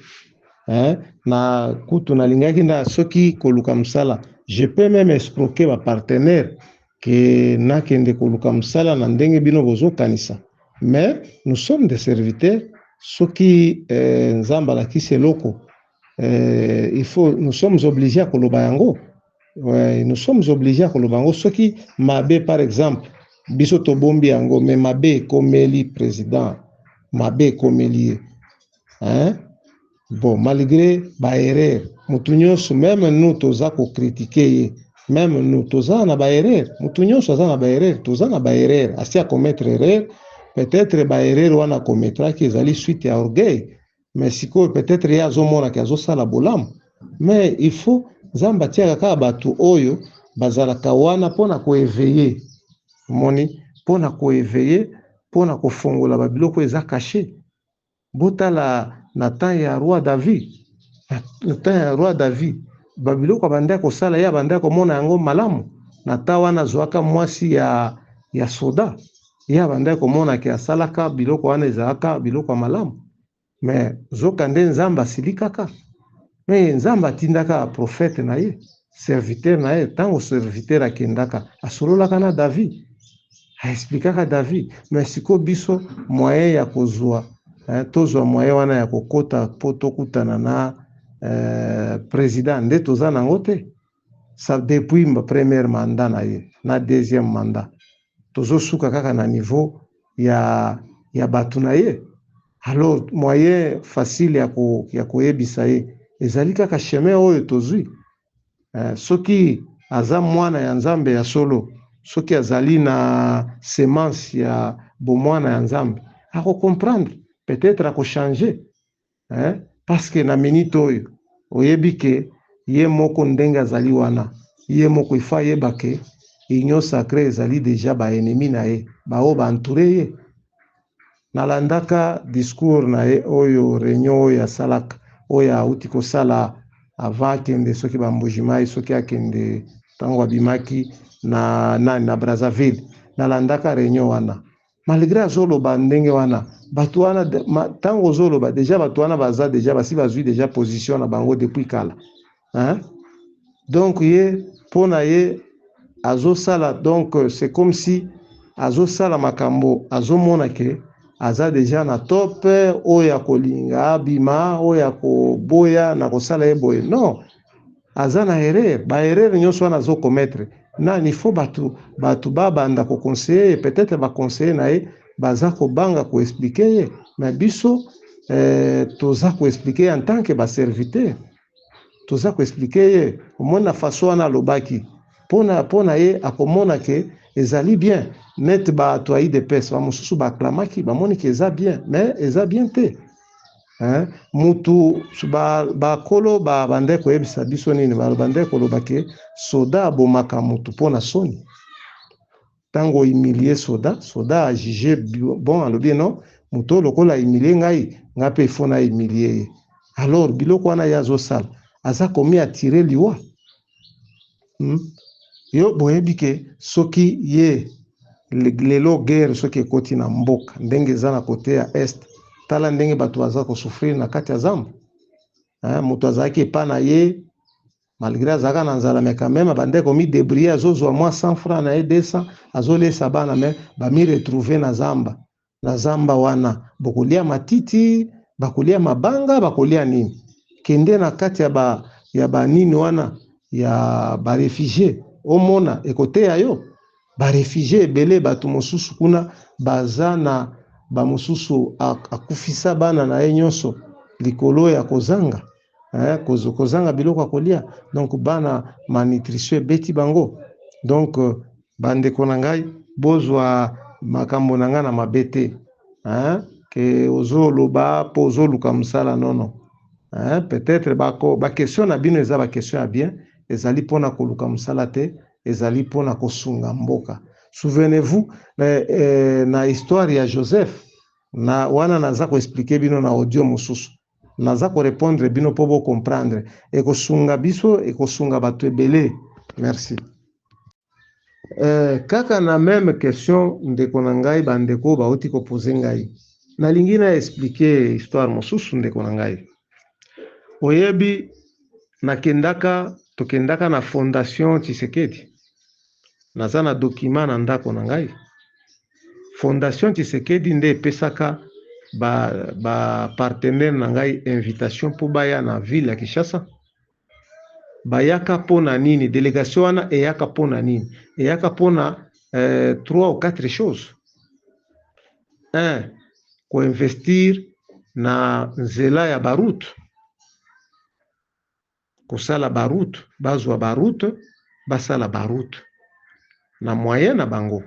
na kutu nalingaki nda soki koluka msala je peux même escroquer bapartenaire ke nakende koluka msala na ndenge bino bozokanisa. Mais nous sommes des serviteurs. Soki nzamba lakisi eloko nous sommes obligés à koloba yango. Nous sommes obligés à koloba yango. Soki mabe par exemple biso tobombi yango mais mabe komeli président mabe komeli bon malgré ba erreur mutu nyonso même nous toza ko critiquer même nous toza na ba erreur mutu nyonso aza na ba erreur toza na ba erreur asi a commettre erreur. Peut-être ba erreur wana commettra ki ezali suite ya orgueil mais siko peut-être ya azomona ki azosala bolamu mais il faut nzamba tiaka kaka bato oyo bazalaka wana pona koéveiller moni pona koéveiller pona kofongola babiloko eza caché. Botala na temps ya roi David na temps ya roi David babiloko abandaki kosala ye abandaki komona yango malamu na temps wana azwaka mwasi ya soda ye abandaki komona ke asalaka biloko wana ezalaka biloko ya malamu mais zoka nde nzambe asili kaka mais nzambe atindaka prophète na ye serviteur na ye ntango serviteur akendaka asololaka na David aexplikaka David mais siko biso moyen ya kozwa tozwa moyen wana ya kokota po tokutana na président nde toza nango te. Ça depuis ma première mandat na ye na deuxième mandat tozosuka kaka na niveau ya batu na ye. Alors moyen facile ya koyebisa ye ezali kaka chemin oyo tozwi. Soki aza mwana ya nzambe ya solo soki azali na semence ya bomwana ya nzambe ako comprendre peut-être ako changer parce que na minute oyo oyebi ke ye moko ndenge azali wana ye moko ifa yeba ke union sacrée ezali deja ba ennemi na ye bao ba entouré ye. Nalandaka discours na ye oyo réunion oyo asalaka oyo auti kosala avant akende soki bambujimai soki akende ntango abimaki na Brazzaville. Nalandaka réunion wana malgré azoloba ndenge wana bato wana ntango ozoloba deja bato wana baza deja basi bazwi deja position na bango depuis kala donc ye pona ye azosala donc c'est comme si azosala makambo azomona ke aza deja na top oyo ya kolinga abima oyo ya koboya na kosala ye boye non aza na erreur ba erreur nyonso wana azokometre nani faut bato babanda koconseiller peut-être baconseiller na ye baza kobanga koexplike ye mais biso toza koexplike en tant que baserviteur toza koexplike ye omona façon wana alobaki pona ye akomona ke ezali bien net bato ayi de pese bamosusu baaklamaki bamoni ke eza bien mais eza bien te mutu bakolo bande koyebisa biso nini bande koloba ke soda abomaka mutu pona soni tango humilie soda a jugé bon alobi non mutu lokola humilie ngai pe ifona humilie ye. Alors biloko wana ye azosala aza komi atire liwa yo boyebi ke soki ye lelo guerre soki ekoti na mboka ndenge eza na kote ya est, tala ndenge bato baza kosufrir na kati ya zamba. Moto azalaki epa na ye malgré azalaka na nzala me quand même bandeko mi débrouiller azozwa mwa 100 francs na ye 200 azolesa bana me bami retrouver na zamba wana bokolia matiti bakolia mabanga bakolia nini kende na kati ya banini wana ya barefugie omona ekoteya yo barefugie ebele bato mosusu kuna baza na bamosusu akufisa bana na ye nyonso likolo ya kozanga kozanga biloko akolia donc bana malnutrition ebeti bango donc bandeko na ngai bozwa makambo na ngai na mabe te ke ozoloba mpo ozoluka mosala nono peut-être bakestion na bino eza bakestion ya bien ezali mpona koluka mosala te ezali mpona kosunga mboka. Souvenez-vous na histoire ya Joseph na wana naza koexplike bino na audio mosusu naza korepondre bino mpo bocomprendre ekosunga biso ekosunga bato ebele. Merci. Kaka na même question ndeko na ngai bandeko bauti kopose ngai nalingi na explike histoire mosusu ndeko na ngai oyebi tokendaka na fondation Tshisekedi naza na document na ndako na ngai fondation Tshisekedi nde epesaka ba partenaire na ngai invitation mpo baya na ville ya Kinshasa. Bayaka pona nini délégation wana eyaka pona nini eyaka pona 3 ou 4 choses. 1 koinvestir na nzela ya baroute kosala baroute bazwa baroute basala baroute na moyen na bango.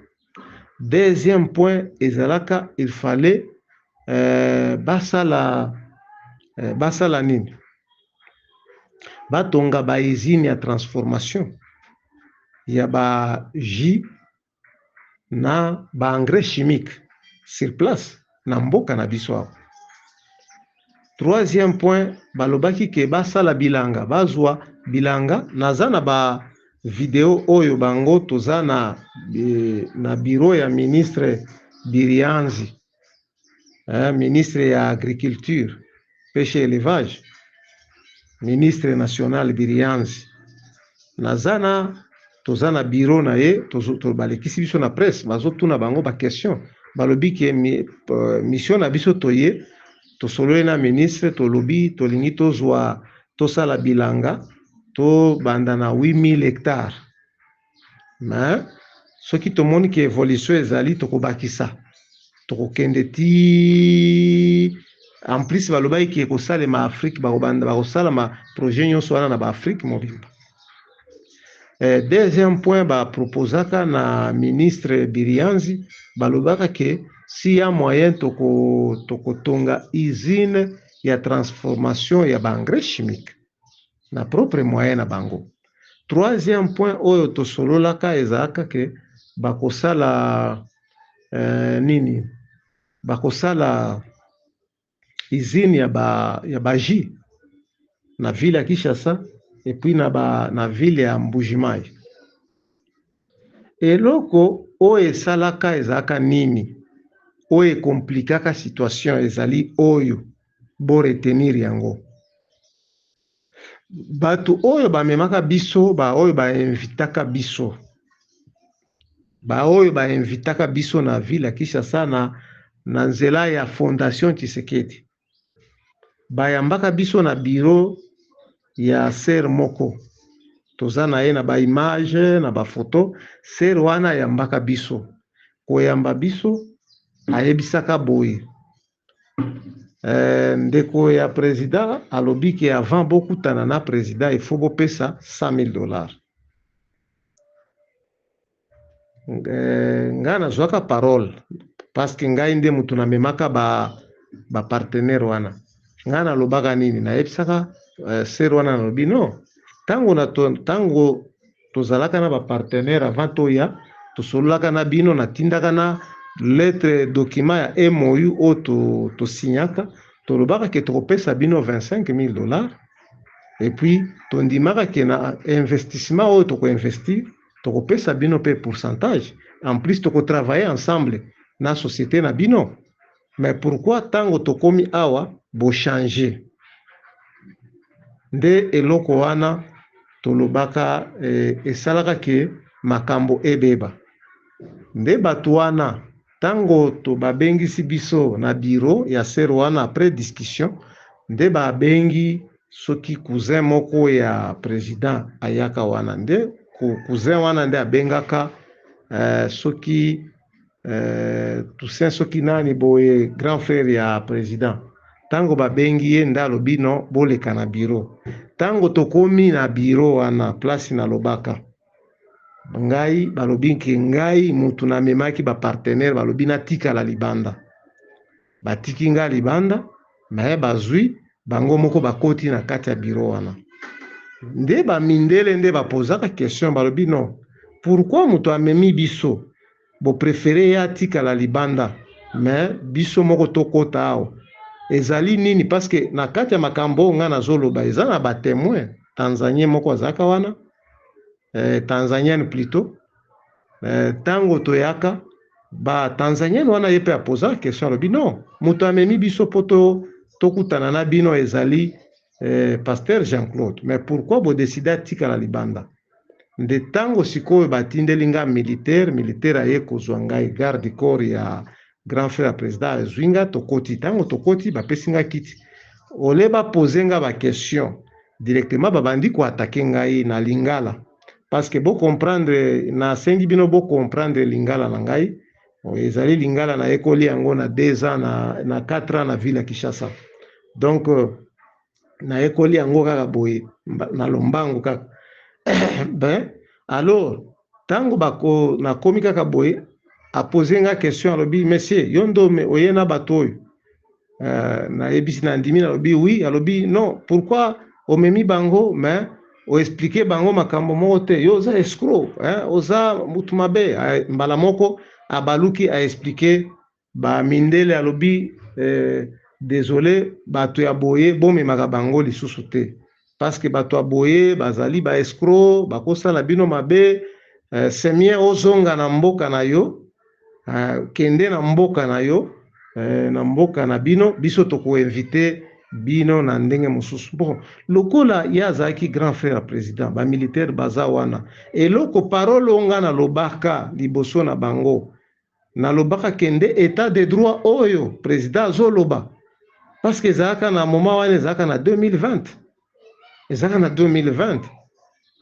Deuxième point ezalaka il fallait basala nini batonga ba usine ya transformation ya ba jus na ba engrais chimique sur place na mboka na biso awa. Troisième point balobaki ke basala bilanga bazwa bilanga naza na ba video oyo bango toza na bureau ya ministre Birianzi ministre ya agriculture pêche et élevage ministre national Birianzi toza na bureau na ye balekisi biso na presse bazotuna bango ba question balobi ke mission na biso toye tosololi na ministre tolobi tolingi tosala bilanga to banda na 8000 hectares mais soki tomoni ke évolution ezali tokobakisa tokokende ti en plus balobaki ke kosalema Afrique bakosala ma projet nyonso wana na ba Afrique mobimba. Deuxième point baproposaka na ministre Birianzi balobaka ke si ya moyen tokotonga usine ya transformation ya ba engrais chimique na propre moyen na bango. Troisième point oyo tosololaka ezalaka ke bakosala nini bakosala usine ya ba jus na ville ya Kinshasa et puis na ville ya Mbujimai. Eloko oyo esalaka ezalaka nini oyo ekomplikaka situation ezali oyo bo retenir yango bato oyo bamemaka biso oyo bainvitaka biso na ville ya Kinshasa na nzela ya fondation Tshisekedi bayambaka biso na bureau ya ser moko toza na ye na ba image na ba photo. Ser wana ayambaka biso koyamba biso ayebisaka boye ndeko ya président alobi ke avant bokutana na président il faut bopesa $100,000. Nga nazwaka parole parce que ngai nde mutu namemaka ba partenaire wana nga nalobaka nini nayebisaka ser wana nalobi no tango tozalaka na ba partenaire avant toya tosololaka na bino natindaka na lettre document ya MOU oyo tosignaka tolobaka ke tokopesa bino $25,000 et puis tondimaka ke na investissement oyo tokoinvestir tokopesa bino pe pourcentage. En plus tokotravailler ensemble na société na bino. Mais pourquoi tango tokomi awa bo changer? Nde eloko wana tolobaka esalaka ke makambo ebeba. Nde bato wana tango to babengisi biso na bureau ya ser wana après discussion, nde babengi soki cousin moko ya président ayaka wana, nde cousin wana nde abengaka soki Toussaint soki nani boye grand frère ya président. Tango babengi ye nde alobi no boleka na bureau. Tango tokomi na bureau wana place na lobaka, ngai balobi ke ngai mutu na memaki ba partenaire balobi na tika la libanda, batiki nga libanda, mais bazwi bango moko bakoti na kati ya bureau wana. Nde ba mindele nde bapozaka question balobi non, pourquoi mutu amemi biso bo préféré ya tika la libanda mais biso moko tokota awo ezali nini? Parce que na kati ya makambo nga nazoloba eza na ba témoin Tanzanien moko azaka wana, Tanzanienne plutôt, tango toyaka ba Tanzanienne wana ye pe apoza question alobi non, mutu amemi biso poto tokutana na bino ezali pasteur Jean-Claude, mais pourquoi bo décider tika la libanda? Nde tango sikoyo batindeli nga militaire aye kozwa ngai garde corps ya grand frère président azwinga tokoti. Tango tokoti bapesi nga kiti, ole bapose nga ba question directement babandi koatake ngai na lingala, parce que bo comprendre na sengi bino bo comprendre lingala na ngai ezali lingala na ekoli yango na 2 ans na 4 ans na ville ya Kinshasa. Donc na ekoli yango kaka boye na lombango kaka. Ben alors tango bako na komi kaka boye apose nga question alobi monsieur yondo me oyena batoyo na ebisi na ndimi alobi oui, alobi non, pourquoi omemi bango mais o expliquer bango makambo moko te, yo za escroc oza mutu mabe. Mbala moko abaluki a expliquer ba mindele alobi désolé bato ya boye bomemaka bango lisusu te, parce que bato ya boye bazali ba escroc bakosala bino mabe. C'est mieux ozonga na mboka na yo, kende na mboka na yo, na mboka na bino, biso toko invité bino na ndenge mosusu. Bon, lokola ya azaki grand frère président ba militaire baza wana, eloko parole onga na lobaka liboso na bango, na lobaka kende état de droit oyo président azoloba, parce que ezalaka na moment wana ezalaka na 2020, ezalaka na 2020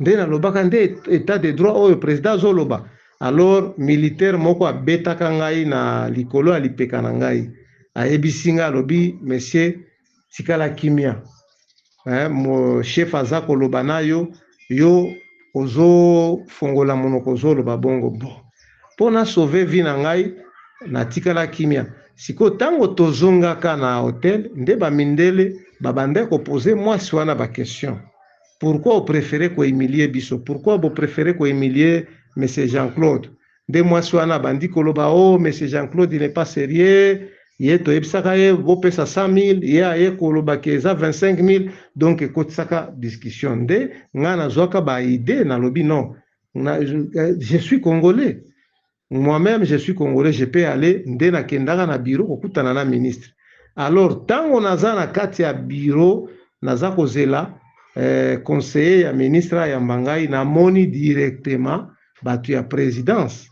nde na lobaka nde état de droit oyo président azoloba. Alors militaire moko abetaka ngai na likolo alipeka na ngai, ayebisi nga alobi monsieur tikala kimia, mo chef aza koloba na yo ozo fongola monoko ozoloba bongo. Bon, pona sauver vie na ngai na tikala kimia. Siko tango tozongaka na hotel nde bamindele babande kopose mwasi wana ba question, pourquoi vous préférez ko humilier biso, pourquoi vous préférez ko humilier monsieur Jean-Claude? Nde mwasi wana bandi koloba oh monsieur Jean-Claude il n'est pas sérieux, ye to ebisaka ye bopesa 100 000, ye aye koloba ke eza 25 000, donc ekotisaka discussion. Nde nga nazwaka ba idée na lobi non, je suis congolais, moi-même je suis congolais, je peux aller. Nde nakendaka na bureau kokutana na ministre. Alors tango naza na kati ya bureau naza kozela conseiller ya ministre ya mbangai, na moni directement batu ya présidence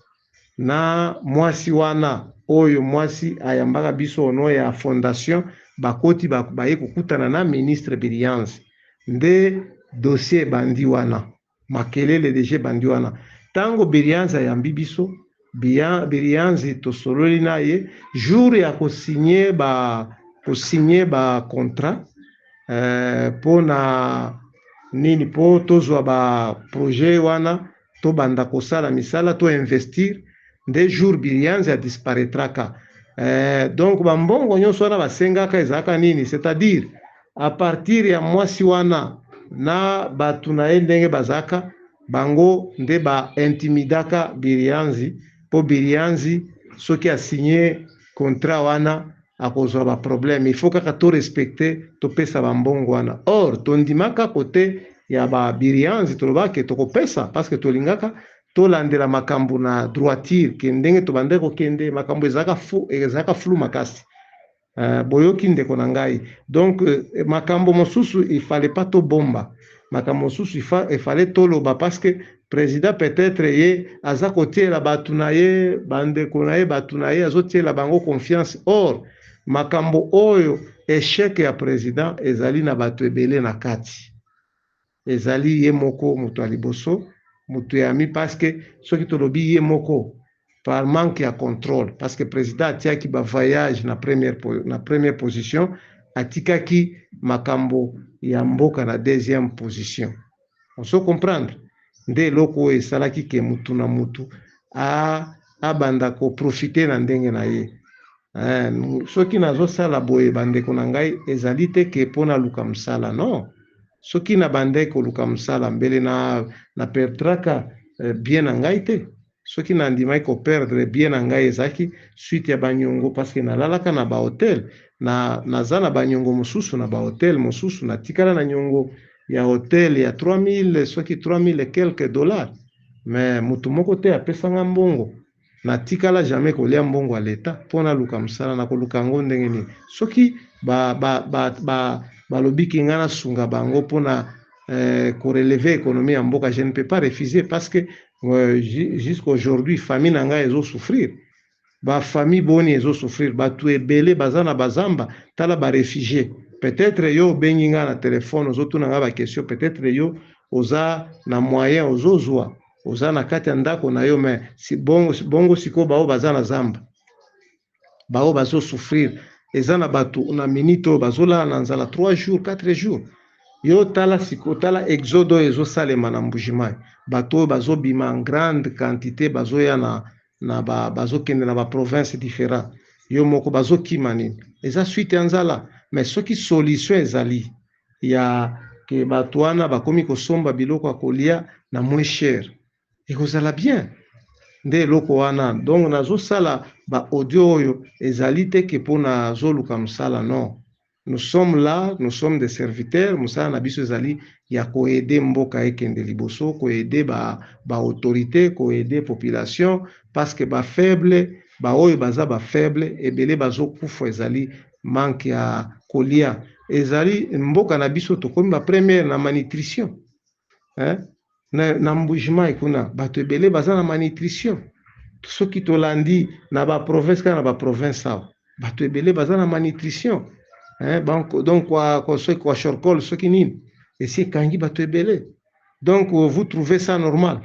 na mwasi wana oyo mwasi ayambaka biso ono ya fondation bakoti baye kokutana na ministre Birianzi. Nde dossier bandi wana makelele deje bandi wana. Tango Birianzi ayambi biso, Birianzi tosololi na ye jour ya kosigner ba contrat pona nini po tozwa ba projet wana to banda kosala misala to investir, nde jour Birianzi a disparaîtraka. Donc bambongo nyonso wana basengaka ezaka nini, c'est-à-dire à partir ya mwasi wana na batu na ye ndenge bazaka bango nde ba intimidaka Birianzi po Birianzi soki a signé contrat wana akozwa ba problème. Il faut kaka to respecter to pesa bambongo wana. Or tondimaka kote ya ba Birianzi tolobaka tokopesa parce que tolingaka tolandela makambo na droiture ke ndenge tobande kokende makambo ezaka flu makasi. Boyoki ndeko na ngai. Donc makambo mosusu il fallait pas to bomba. Makambo mosusu il fallait toloba parce que président peut-être ye aza kotiela batu na ye bandeko na ye batu na ye azotiela bango confiance. Or makambo oyo échec ya président ezali na batu ebele na kati. Ezali ye moko mutu aliboso mutu ya mi parce que soki tolobi ye moko par manque ya contrôle parce que président atiaki ba voyage na première position atikaki makambo ya mboka na deuxième position. On se comprendre nde eloko esalaki ke mutu na mutu abanda koprofite na ndenge na ye. Soki nazosala boye bandeko na ngai ezali te ke mpona luka mosala non. Soki na bandeko luka mosala mbele na perdraka bien na ngai te. Soki na ndimai ko perdre bien na ngai ezaki suite ya banyongo parce que nalalaka na ba hotel naza na banyongo mosusu na ba hotel mosusu natikala na nyongo ya hotel ya 3000 soki 3000 et quelques dollars mais mutu moko te apesanga mbongo natikala jamais kolia mbongo ya leta mpona luka mosala na koluka ngo ndenge nini soki balobiki nga na sunga bango mpona korelever économie ya mboka je ne peux pas refuser parce que jusqu'à aujourd'hui famille na ngai ezo souffrir ba famille boni ezo souffrir batu ebele baza na bazamba tala ba réfugié peut-être yo bengi nga na téléphone ozotuna nga ba question peut-être yo oza na moyen ozozwa oza na kati ya ndako na yo mais si bongo siko bao baza na zamba bao bazo souffrir eza na batu na minute oyo bazolala na nzala 3 jours 4 jours yo tala siko tala exodo ezo salema na Mbujimai bato bazo bima en grande quantité bazo ya bazo kende na ba province différent yo moko bazo kima nini eza suite ya nzala mais soki solution ezali ya ke bato wana bakomi kosomba biloko ya kolia na moins cher ekozala bien nde eloko wana donc nazosala ba audio oyo ezali te ke mpona zoluka mosala non. Nous sommes là, nous sommes des serviteurs. Moussa Nabiso Zali, il y a aider Mboka Ekende Liboso, aider ba autorité, aider population, parce que ba faible, ba oyo baza ba faible, et belé bazo kufo ezali manque ya kolia. Ezali Mboka Nabiso tokomi ba première na malnutrition. Na Mbujimai kuna, bato ebele baza na malnutrition. Soki tolandi na ba province ka na ba province sao. Bato ebele baza na malnutrition. Donc quoi shorkol ce qui nini et c'est kangi bato ebele donc vous trouvez ça normal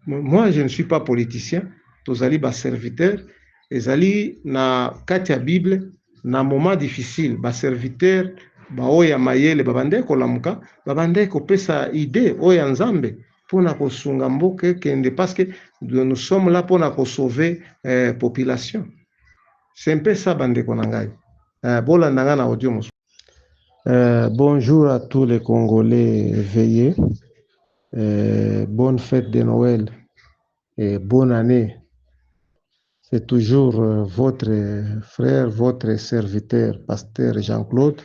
moi je ne suis pas politicien tozali ba serviteur ezali na kati ya Bible na moment difficile ba serviteur ba oya mayele babande kolamuka babande kopesa idée oya nzambe pona kosunga mboka kende parce que nous sommes là pona ko sauver population c'est un peu ça bande konangai. Bonjour à tous les Congolais éveillés. Bonne fête de Noël et bonne année. C'est toujours votre frère, votre serviteur, pasteur Jean-Claude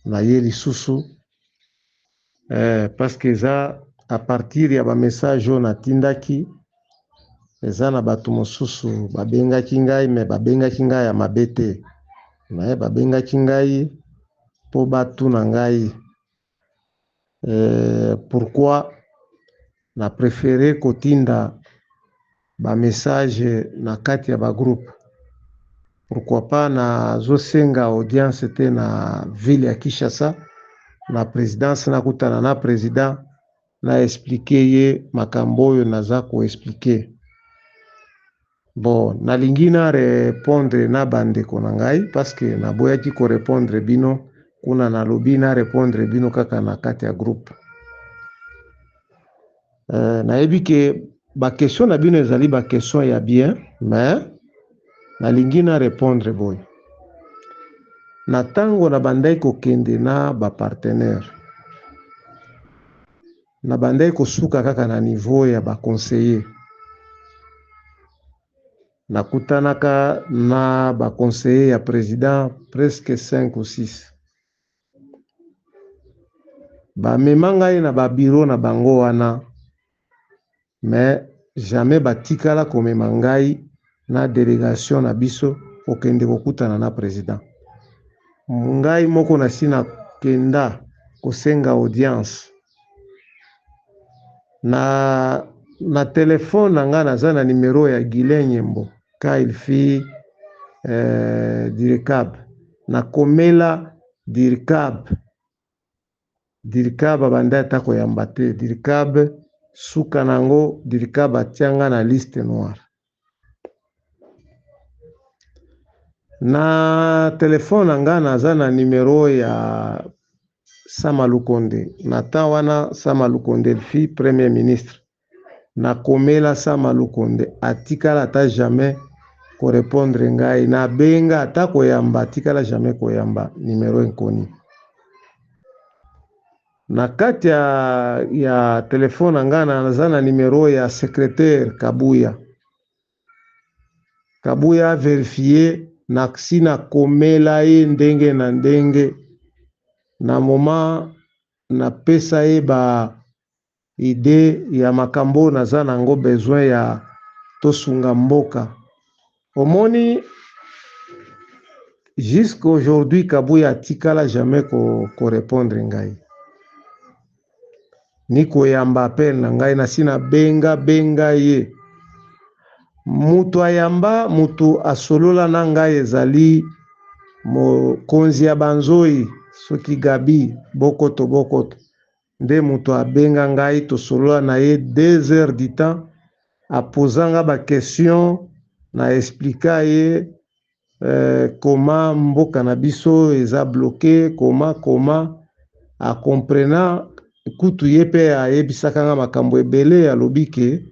Nayeli Soussou. Parce que ça, à partir de un message on a tindaki, eza na bato mosusu babengaki ngai me babengaki ngai ya mabe te naye babengaki ngai po batuna ngai pourquoi na préféré kotinda ba message na kati ya ba groupe pourquoi pas na zosenga audience te na ville ya Kinshasa na présidence na kutana na président na expliquer ye makambo oyo naza ko expliquer. Bon, nalingi na répondre na bandeko na ngai parce que naboyaki ko répondre bino kuna nalobi na répondre bino kaka na kati ya groupe. Nayebi ke ba question na bino ezali ba question ya bien mais nalingi na répondre boy. Na tango na bandai ko kende na ba partenaire. Na bandai ko suka kaka na niveau ya ba conseiller. Nakutanaka na ba conseiller ya président presque 5 ou 6. Ba memanga na ba bureau na bango wana mais jamais batikala komema ngai na délégation na biso kokende kokutana na président. Ngai moko na sina kenda kosenga audience na telefone na nga naza na numero ya Guilain Nyembo ka il fit Dirkab na komela Dirkab abanda ata koyamba te. Dirkab suka nango Dirkab atianga na liste noire. Na telefone na nga naza na numero ya Sama Lukonde. Na temps wana Sama Lukonde il fit premier ministre. Na komela Sama Lukonde atikala ata jamais ko répondre ngai, na benga ata koyamba atikala jamais koyamba, numero inconnue. Na kati ya telefone nga naza na numero ya secrétaire Kabuya vérifié na sina komela ye ndenge na ndenge, na moment na pesa ye ba idée ya makambo naza nango besoin ya tosunga mboka. Omoni jusqu'aujourd'hui Kabuya atikala jamais ko répondre ngai, ni koyamba appel na ngai na sina benga ye. Mutu ayamba, mutu asolola na ngai ezali mokonzi ya banzoi soki Gabi Bokoto nde mutu abenga ngai tosolola na ye 2 heures du temps, apozanga ba question na explika ye koma mboka na biso eza bloqué, koma a comprena kutu ye pe ayebisaka nga makambo ebele, alobi ke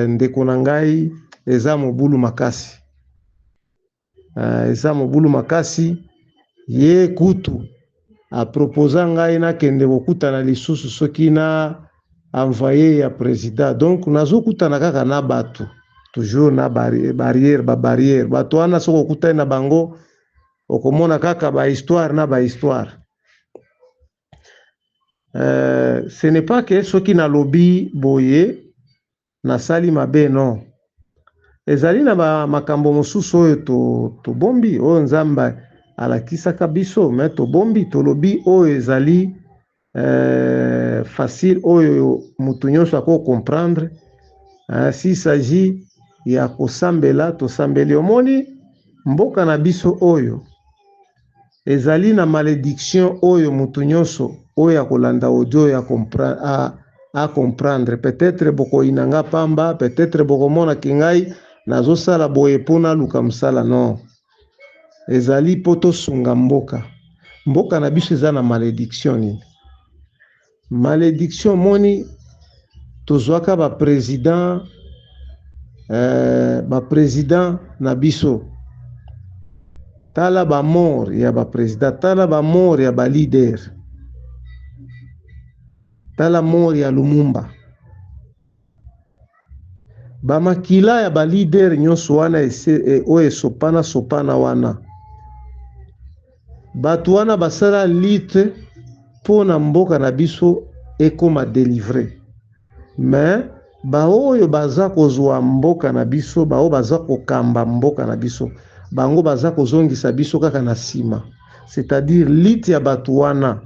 ndeko na ngai eza mobulu makasi. Eza mobulu makasi, ye kutu aproposa ngai nakende kokutana lisusu soki na envoyé ya président. Donc nazokutana kaka na bato toujours na barrière bato wana soko okutani na bango okomona kaka ba histoire na ba histoire. Ce n'est pas que soki na lobi boye na sali mabe, non. Ezali na makambo mosusu oyo to bombi oyo Nzamba alakisaka biso, mais to bombi to lobi oyo ezali facile oyo mutu nyonso ako comprendre. S'il s'agit ya kosambela tosambeli. Omoni mboka na biso oyo ezali na malédiction oyo mutu nyonso oyo akolanda audio ya comprendre. Peut-être boko inanga pamba, peut-être boko mona kingai nazo sala boye pona luka msala, non. Ezali poto sunga mboka na biso eza na malédiction nini? Malédiction moni tozwaka ba président na biso, tala ba mort ya ba président, tala ba mort ya ba leader, tala mort ya Lumumba, ba makila ya ba leader nyonso wana oyo sopana wana. Bato wana basala lutte pona mboka na biso ekoma délivrer. Mais baoyo baza kozwa mboka na biso, bao baza kokamba mboka na biso, bango baza kozongisa biso kaka na sima. C'est-à-dire lutte ya bato wana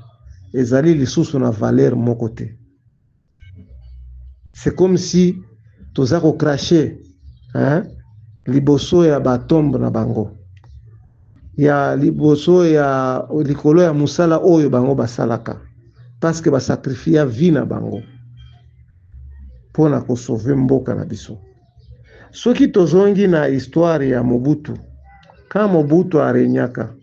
ezali lisusu na valeur moko te. C'est comme si toza ko cracher liboso ya batombe na bango, ya liboso ya likolo ya musala oyo bango basalaka, parce que basakrifia vie na bango pona ko sauver mboka na biso. Soki tozongi na histoire ya Mobutu, ka Mobutu arenyaka,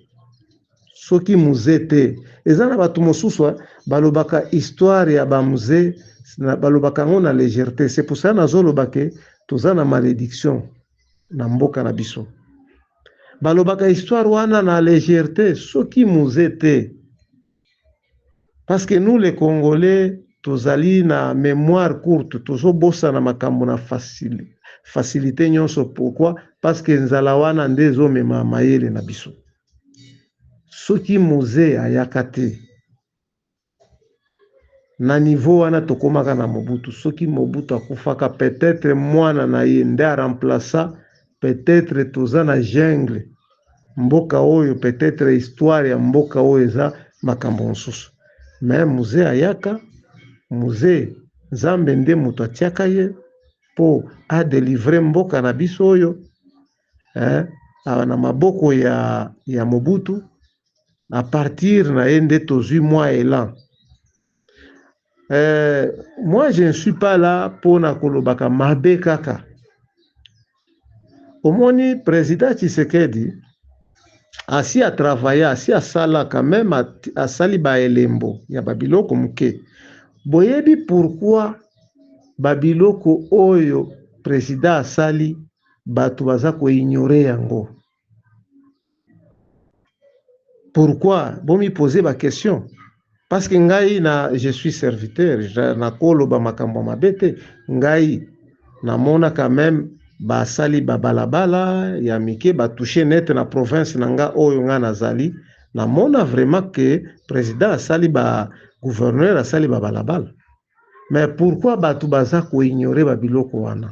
soki muze te, eza na bato mosusu balobaka histoire ya bamuze balobaka ngo na légèreté. C'est pour ça nazoloba ke toza na malédiction na mboka na biso. Balobaka histoire wana na légèreté soki muze te, parce que nous les Congolais tozali na mémoire courte, tozobosa na makambo na facilité nyonso. Pourquoi? Parce que nzala wana nde ezomema mayele na biso. Soki muze ayaka te, na niveau wana tokomaka na Mobutu. Soki Mobutu akufaka peut-être mwana na ye nde remplaça, peut-être toza na jungle mboka oyo, peut-être histoire ya mboka oyo eza makambo mosusu. Mais muzee ayaka, muzee Nzambe nde moto atiaka ye po adelivre mboka na biso oyo na maboko ya Mobutu. A partir na ye nde tozwi mwa élan. Moi je ne suis pas là pour na kolobaka mabe kaka. Omoni président Tshisekedi asi a travaillé, asi asala quand même, asali ba elembo ya babiloko muke. Boyebi pourquoi babiloko oyo président asali batu baza ko ignorer yango? Pourquoi? Bon mi poser ba question. Parce que ngai je suis serviteur, na koloba makambo mabete, ngai na mona quand même basali babalabala ya mike ba toucher net na province nanga oyo nga nazali, na mona vraiment que président asali ba gouverneur asali babalabala. Mais pourquoi batu baza ko ignorer babiloko wana?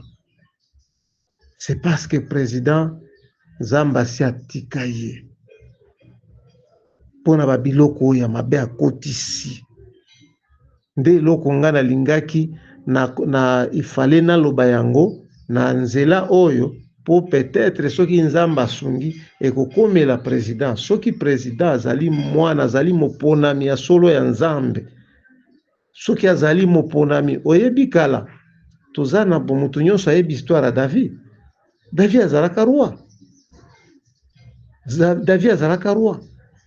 C'est parce que président Nzamba si atika ye pona babiloko ya mabe akotisi. Nde eloko nga nalingaki na ifale naloba yango na nzela oyo po peut-être soki Nzamba asungi ekokomela président. Soki président azali mwana, azali moponami ya solo ya Nzambe, soki azali moponami oyebi kala toza na mutu nyonso ayebi histoire ya David. David azalaka roi. David azalaka roi.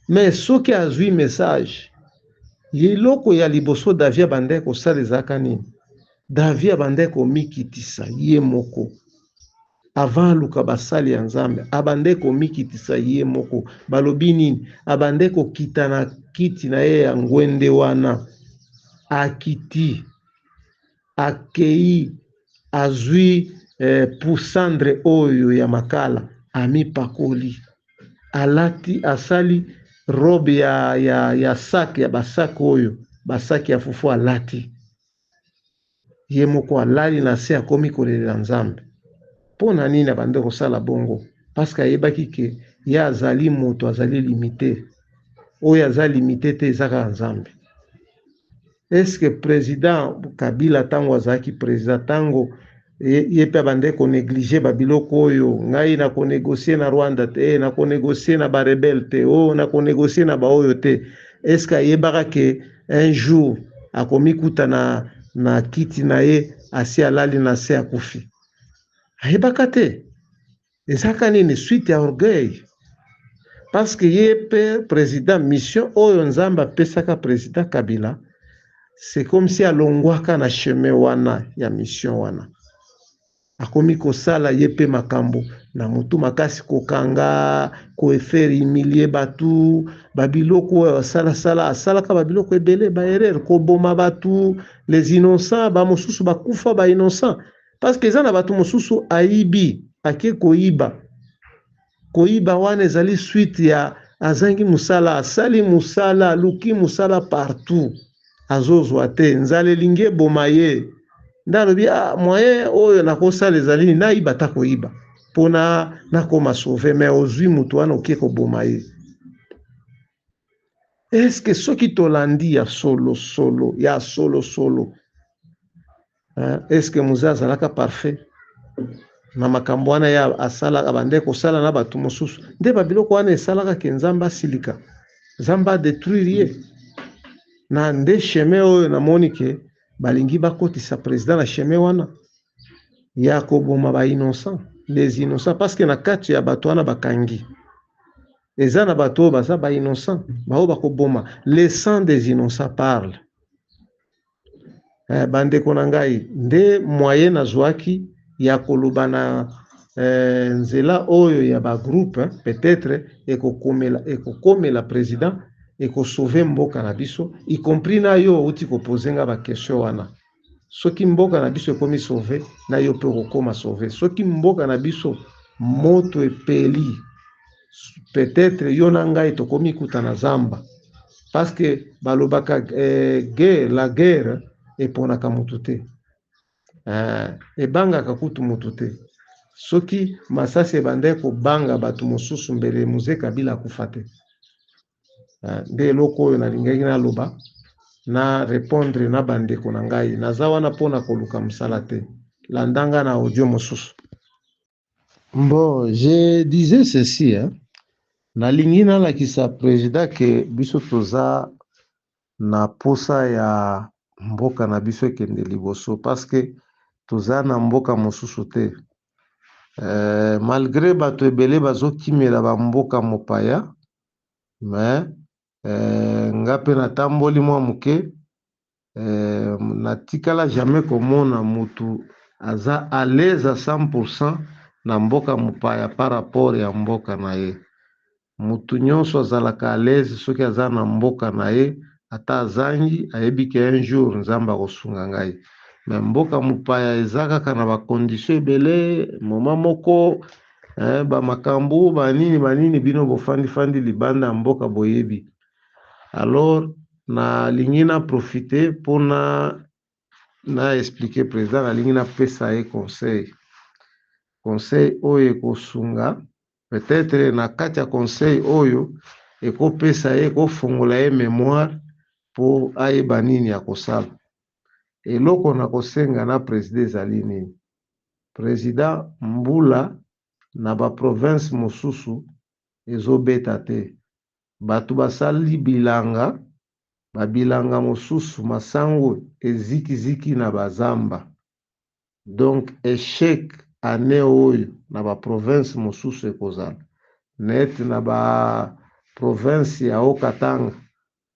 Mais soki azwi message yeloko ya liboso David abandaki kosala ezalaka nini? David abandaki komikitisa ye moko avant aluka basali ya Nzambe, abandaki komikitisa ye moko. Balobi nini? Abandaki kokita na kiti na ye ya ngwende wana, akiti akei azwi pusandre oyo ya makala amipakoli, alati asali robe ya sac ya basak oyo basaki ya fufu alati ye moko, alali na se akomi kolelela Nzambe. Pona nini abande kosala bongo? Parce que ayebaki ke ye azali moto azali limité, oyo aza limité te ezaka Nzambe. Est-ce que président Kabila tango azalaki président tango ye pe abande ko négliger babiloko oyo? Ngai na ko négocier na Rwanda te, na ko négocier na ba rebelle te, na ko négocier na ba oyo te. Est-ce que ayebaka ke un jour akomikuta na kiti na ye asi alali na se akufi? Ayebaka te. Ezaka nini? Suite ya orgueil. Parce que ye pe président mission oyo Nzamba apesaka président Kabila, c'est comme si alongwaka na chemin wana ya mission wana. Akomi kosala ye pe makambo na mutu makasi, kokanga koeferi humilier batu, babiloko asalaka babiloko ebele, ba erreur, koboma batu, les innocents, ba mosusu bakufa ba innocent. Parce que ezana batu mosusu aibi, ake koiba wana ezali suite ya azangi musala, asali musala, aluki musala partout, azozwa te, nzale linge boma ye. Ndalobi moyen oyo nakosala ezali naiba ta koiba pona nakoma sauver, mais ozwi mutu wana okie koboma ye. Est-ce que soki tolandi ya solo est-ce que muza azalaka parfait na makambo wana ya asala abande kosala na batu mosusu? Nde babiloko wana esalaka ke Nzamba asilika, Nzamba détruire ye. Na nde chemin oyo namoni ke balingi bakotisa président na chemin wana ya koboma ba innocent, les innocents, parce que na kati ya bato wana bakangi eza na bato baza ba innocent bao bakoboma. Les sang des innocents parle. Bandeko na ngai, nde moyen nazwaki ya koloba na nzela oyo ya ba groupe, peut-être ekokomela président ekosauve mboka na biso, y compris na yo uti kopozenga ba question wana. Soki mboka na biso ekomi sauve, na yo pe okoma sauve. Soki mboka na biso moto epeli, peut-être yo na ngai tokomi kuta na zamba, parce que balobaka la guerre eponaka mutu te, ebangaka kutu mutu te. Soki masasi ebandai kobanga bato mosusu mbele Mzee Kabila akufa te. Nde eloko oyo nalingaki naloba na répondre na bandeko na ngai, naza wana mpona koluka mosala te, landanga na audio mosusu. Bon, je disais ceci, nalingi nalakisa président ke biso toza na posa ya mboka na biso ekende liboso, parce que toza na mboka mosusu te. Malgré bato ebele bazokimela ba mboka mopaya, mais nga pe natamboli mwa muke, natikala jamais komona mutu aza à l'aise à 100% na mboka mopaya par rapport ya mboka na ye. Mutu nyonso azalaka à l'aise soki aza na mboka na ye, ata azangi ayebi ke un jour nzambe akosunga ngai. Mais mboka mopaya eza kaka na ba condition ebele, moma moko ba makambo banini bino bofandi libanda mboka boyebi. Alors nalingi na profiter pona na expliquer président, nalingi na pesa ye conseil oyo ekosunga, peut-être na kati ya conseil oyo ekopesa ye, ekofongola ye mémoire po ayeba nini ya kosala. Eloko na kosenga na président ezali nini? Président, mbula na ba province mosusu ezobeta te, bato basali bilanga, babilanga mosusu masango ezikiziki na bazamba. Donc échec année oyo na ba province mosusu ekozala net na ba province ya Okatanga,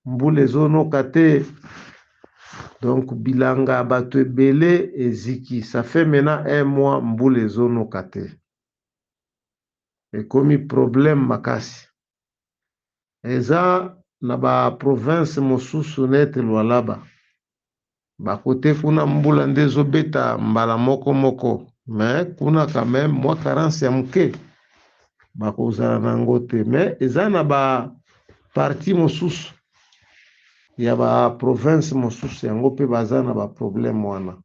mbula ezonoka te. Donc bilanga bato ebele eziki, ça fait maintenant 1 mois mbula ezonoka te, ekomi problème makasi. Eza na ba province mosusu nete Lualaba, bakote kuna mbula nde ezobeta mbala moko, mais kuna quand même mwa carence ya muke bakozala nango te. Mais eza na ba parti mosusu ya ba province mosusu yango pe baza na ba problème wana.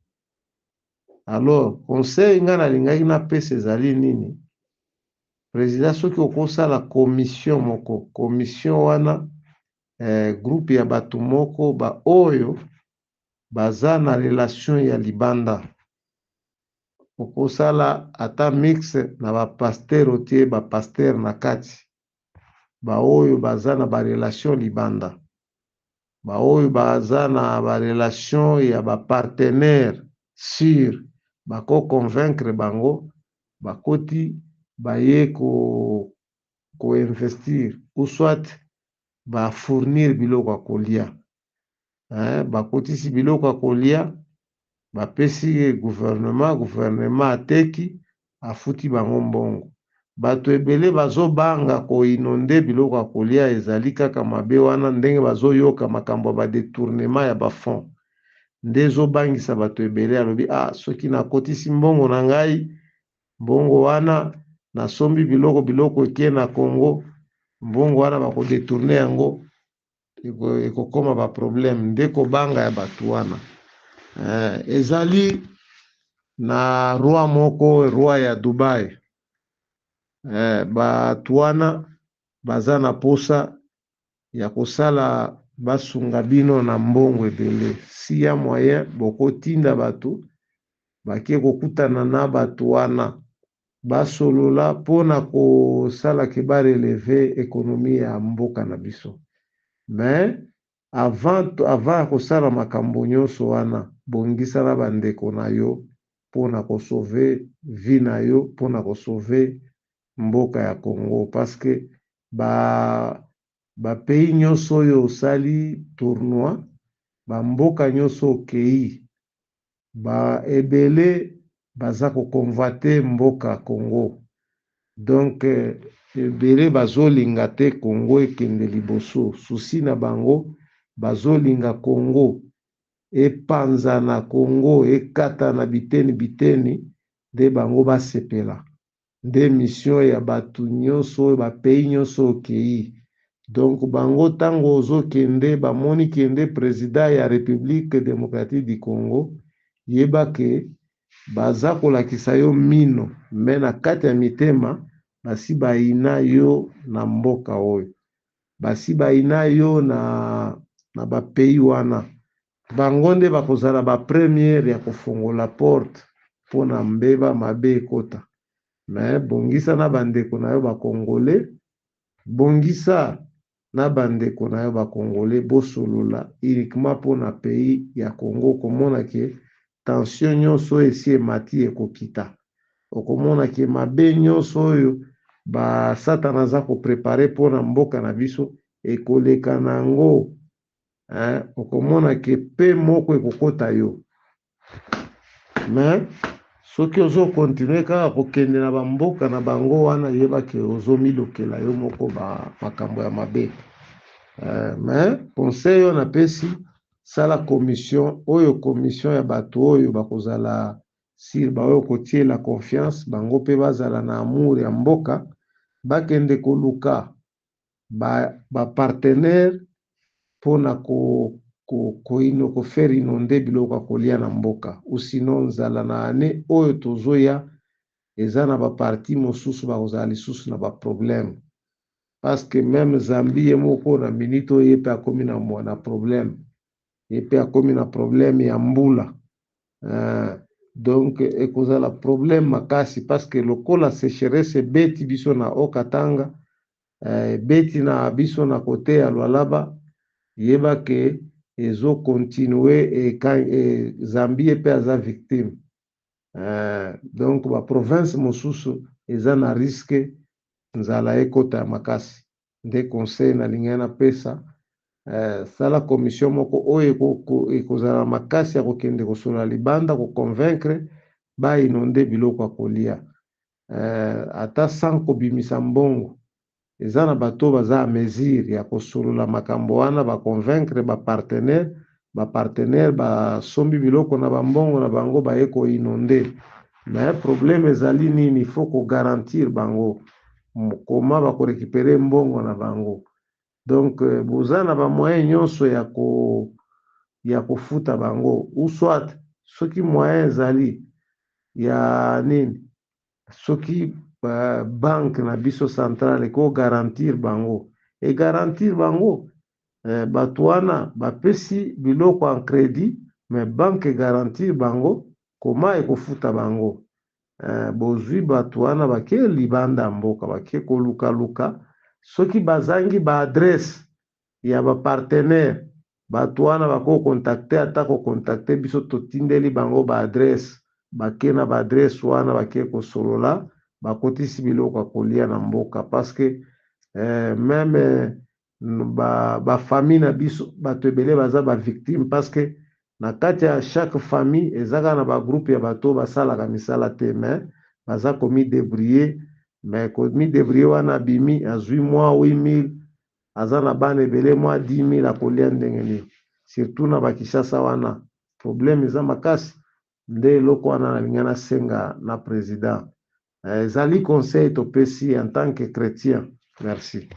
Alors conseil nga nalingaki na pesa ezali nini? Président, soki okosala commission moko, commission wana groupe ya bato moko ba oyo baza na relation ya libanda, okosala ata mix na ba pasteur otie ba pasteur na kati, ba oyo baza na ba relation libanda, ba oyo baza na ba relation ya ba partenaire sur, bako convaincre bango bakoti baye ko investir ou soit ba fournir biloko ya kolia, bakotisi biloko ya kolia, bapesi gouvernement ateki afuti bango mbongo. Bato ebele bazobanga ko inonde biloko ya kolia, ezali kaka mabe wana, ndenge bazoyoka makambo ba détournement ya ba fonds, nde ezobangisa bato ebele. Alobi soki nakotisi mbongo na ngai, mbongo wana nasombi biloko ekie na Congo, mbongo wana bako détourner yango, ekokoma ba problème, nde kobanga ya bato wana. Ezali na roi moko, roi ya Dubai, bato wana baza na posa ya kosala basunga bino na mbongo ebele. Si ya moyen bokotinda bato bakie kokutana na bato wana, basolola pona kosala ke bareleve ekonomi ya mboka na biso. Mais avant ya kosala makambo nyonso wana, bongisa na bandeko na yo pona kosauve vie na yo, pona kosauve mboka ya Congo, parce que ba pays nyonso oyo osali tournoi, ba mboka nyonso okei, ba ebele baza kokonvoite mboka Congo. Donc ebele bazolinga te Congo ekende liboso, susi na bango bazolinga Congo epanza na Congo ekata na biteni nde bango basepela. Nde mission ya bato nyonso, ba pays nyonso okei, Donc bango tango ozokende bamoni kende président ya République démocratique du Congo, yeba ke baza kolakisa yo mino me na kati ya mitema basi bayina yo na mboka oyo, basi bayina yo na bapeyi wana. Bango nde bakozala bapremiere ya kofongola porte mpona mbeba mabe ekota. Me bongisa na bandeko na yo bakongole, bongisa na bandeko na yo bakongole, bosolola uniquement mpona pays ya Congo. Komona ke tension nyonso esi emati ekokita, okomona ke mabe nyonso oyo basatana aza koprepare mpona mboka na biso ekoleka nango. Okomona ke pe moko ekokota yo. Me soki ozokontinue kaka kokende na bamboka na bango wana, yeba ke ozomilokela yo moko makambo ya mabe. Me conseil oyo napesi, sala commission oyo, commission ya bato oyo bakozala sir baoyo kotiela confiance bango mpe bazala na amour ya mboka, bakende koluka bapartenaire mpona kofaire inonde biloko ya kolia na mboka. Usino nzala na ane oyo tozoya eza na baparti mosusu bakozala lisusu na baproblème, parce que même Zambie ye moko na minute oyo ye mpe akomi na problème, ye mpe akomi na problème ya mbula. Donc ekozala problème makasi, parce que lokola sécheresse beti biso na Okatanga, beti na biso na kote ya Lualaba, yeba ke ezo continue Zambie pe aza victime. Donc ba province mosusu eza na risque nzala ekota ya makasi. Nde conseil na linga na pesa, sala commission moko oyo ekozala makasi ya kokende kosola libanda ko convaincre ba inonde biloko ya kolia, ata sans kobimisa mbongo. Eza na bato baza a mesure ya kosolola makambo wana, baconvaincre bapartenaire basombi biloko na bambongo na bango baye koinonde. Me problème ezali nini? Il faut kogarantir bango koma bakorekipere mbongo na bango. Donc boza na bamoyen nyonso ya kofuta bango, ou soit soki moyen ezali ya nini, soki banque na biso centrale ko garantir bango, garantir bango, bato wana bapesi biloko en crédit, mais banque garantir bango koma ekofuta bango. Bozwi bato wana bake libanda mboka, bake kolukaluka soki bazangi ba adresse ya bapartenaire, bato wana bako contacter, ata ko contacter biso totindeli bango ba adresse, bake na ba adresse wana bake kosolola bakotisi biloko ya kolia na mboka. Parce que même famille na biso bato ebele baza victime, parce que na kati ya chaque famille ezaka na groupe ya bato basalaka misala te, mais baza komi débrouiller. Mais komi débrouiller wana bimi azwi mwa 8000, aza na bana ebele mwa 10000 akolia ndenge nini. Surtout na bakishasa wana problème eza makasi. Nde eloko wana nalinga na senga na président. Ezali conseil topesi en tant que chrétien. Merci.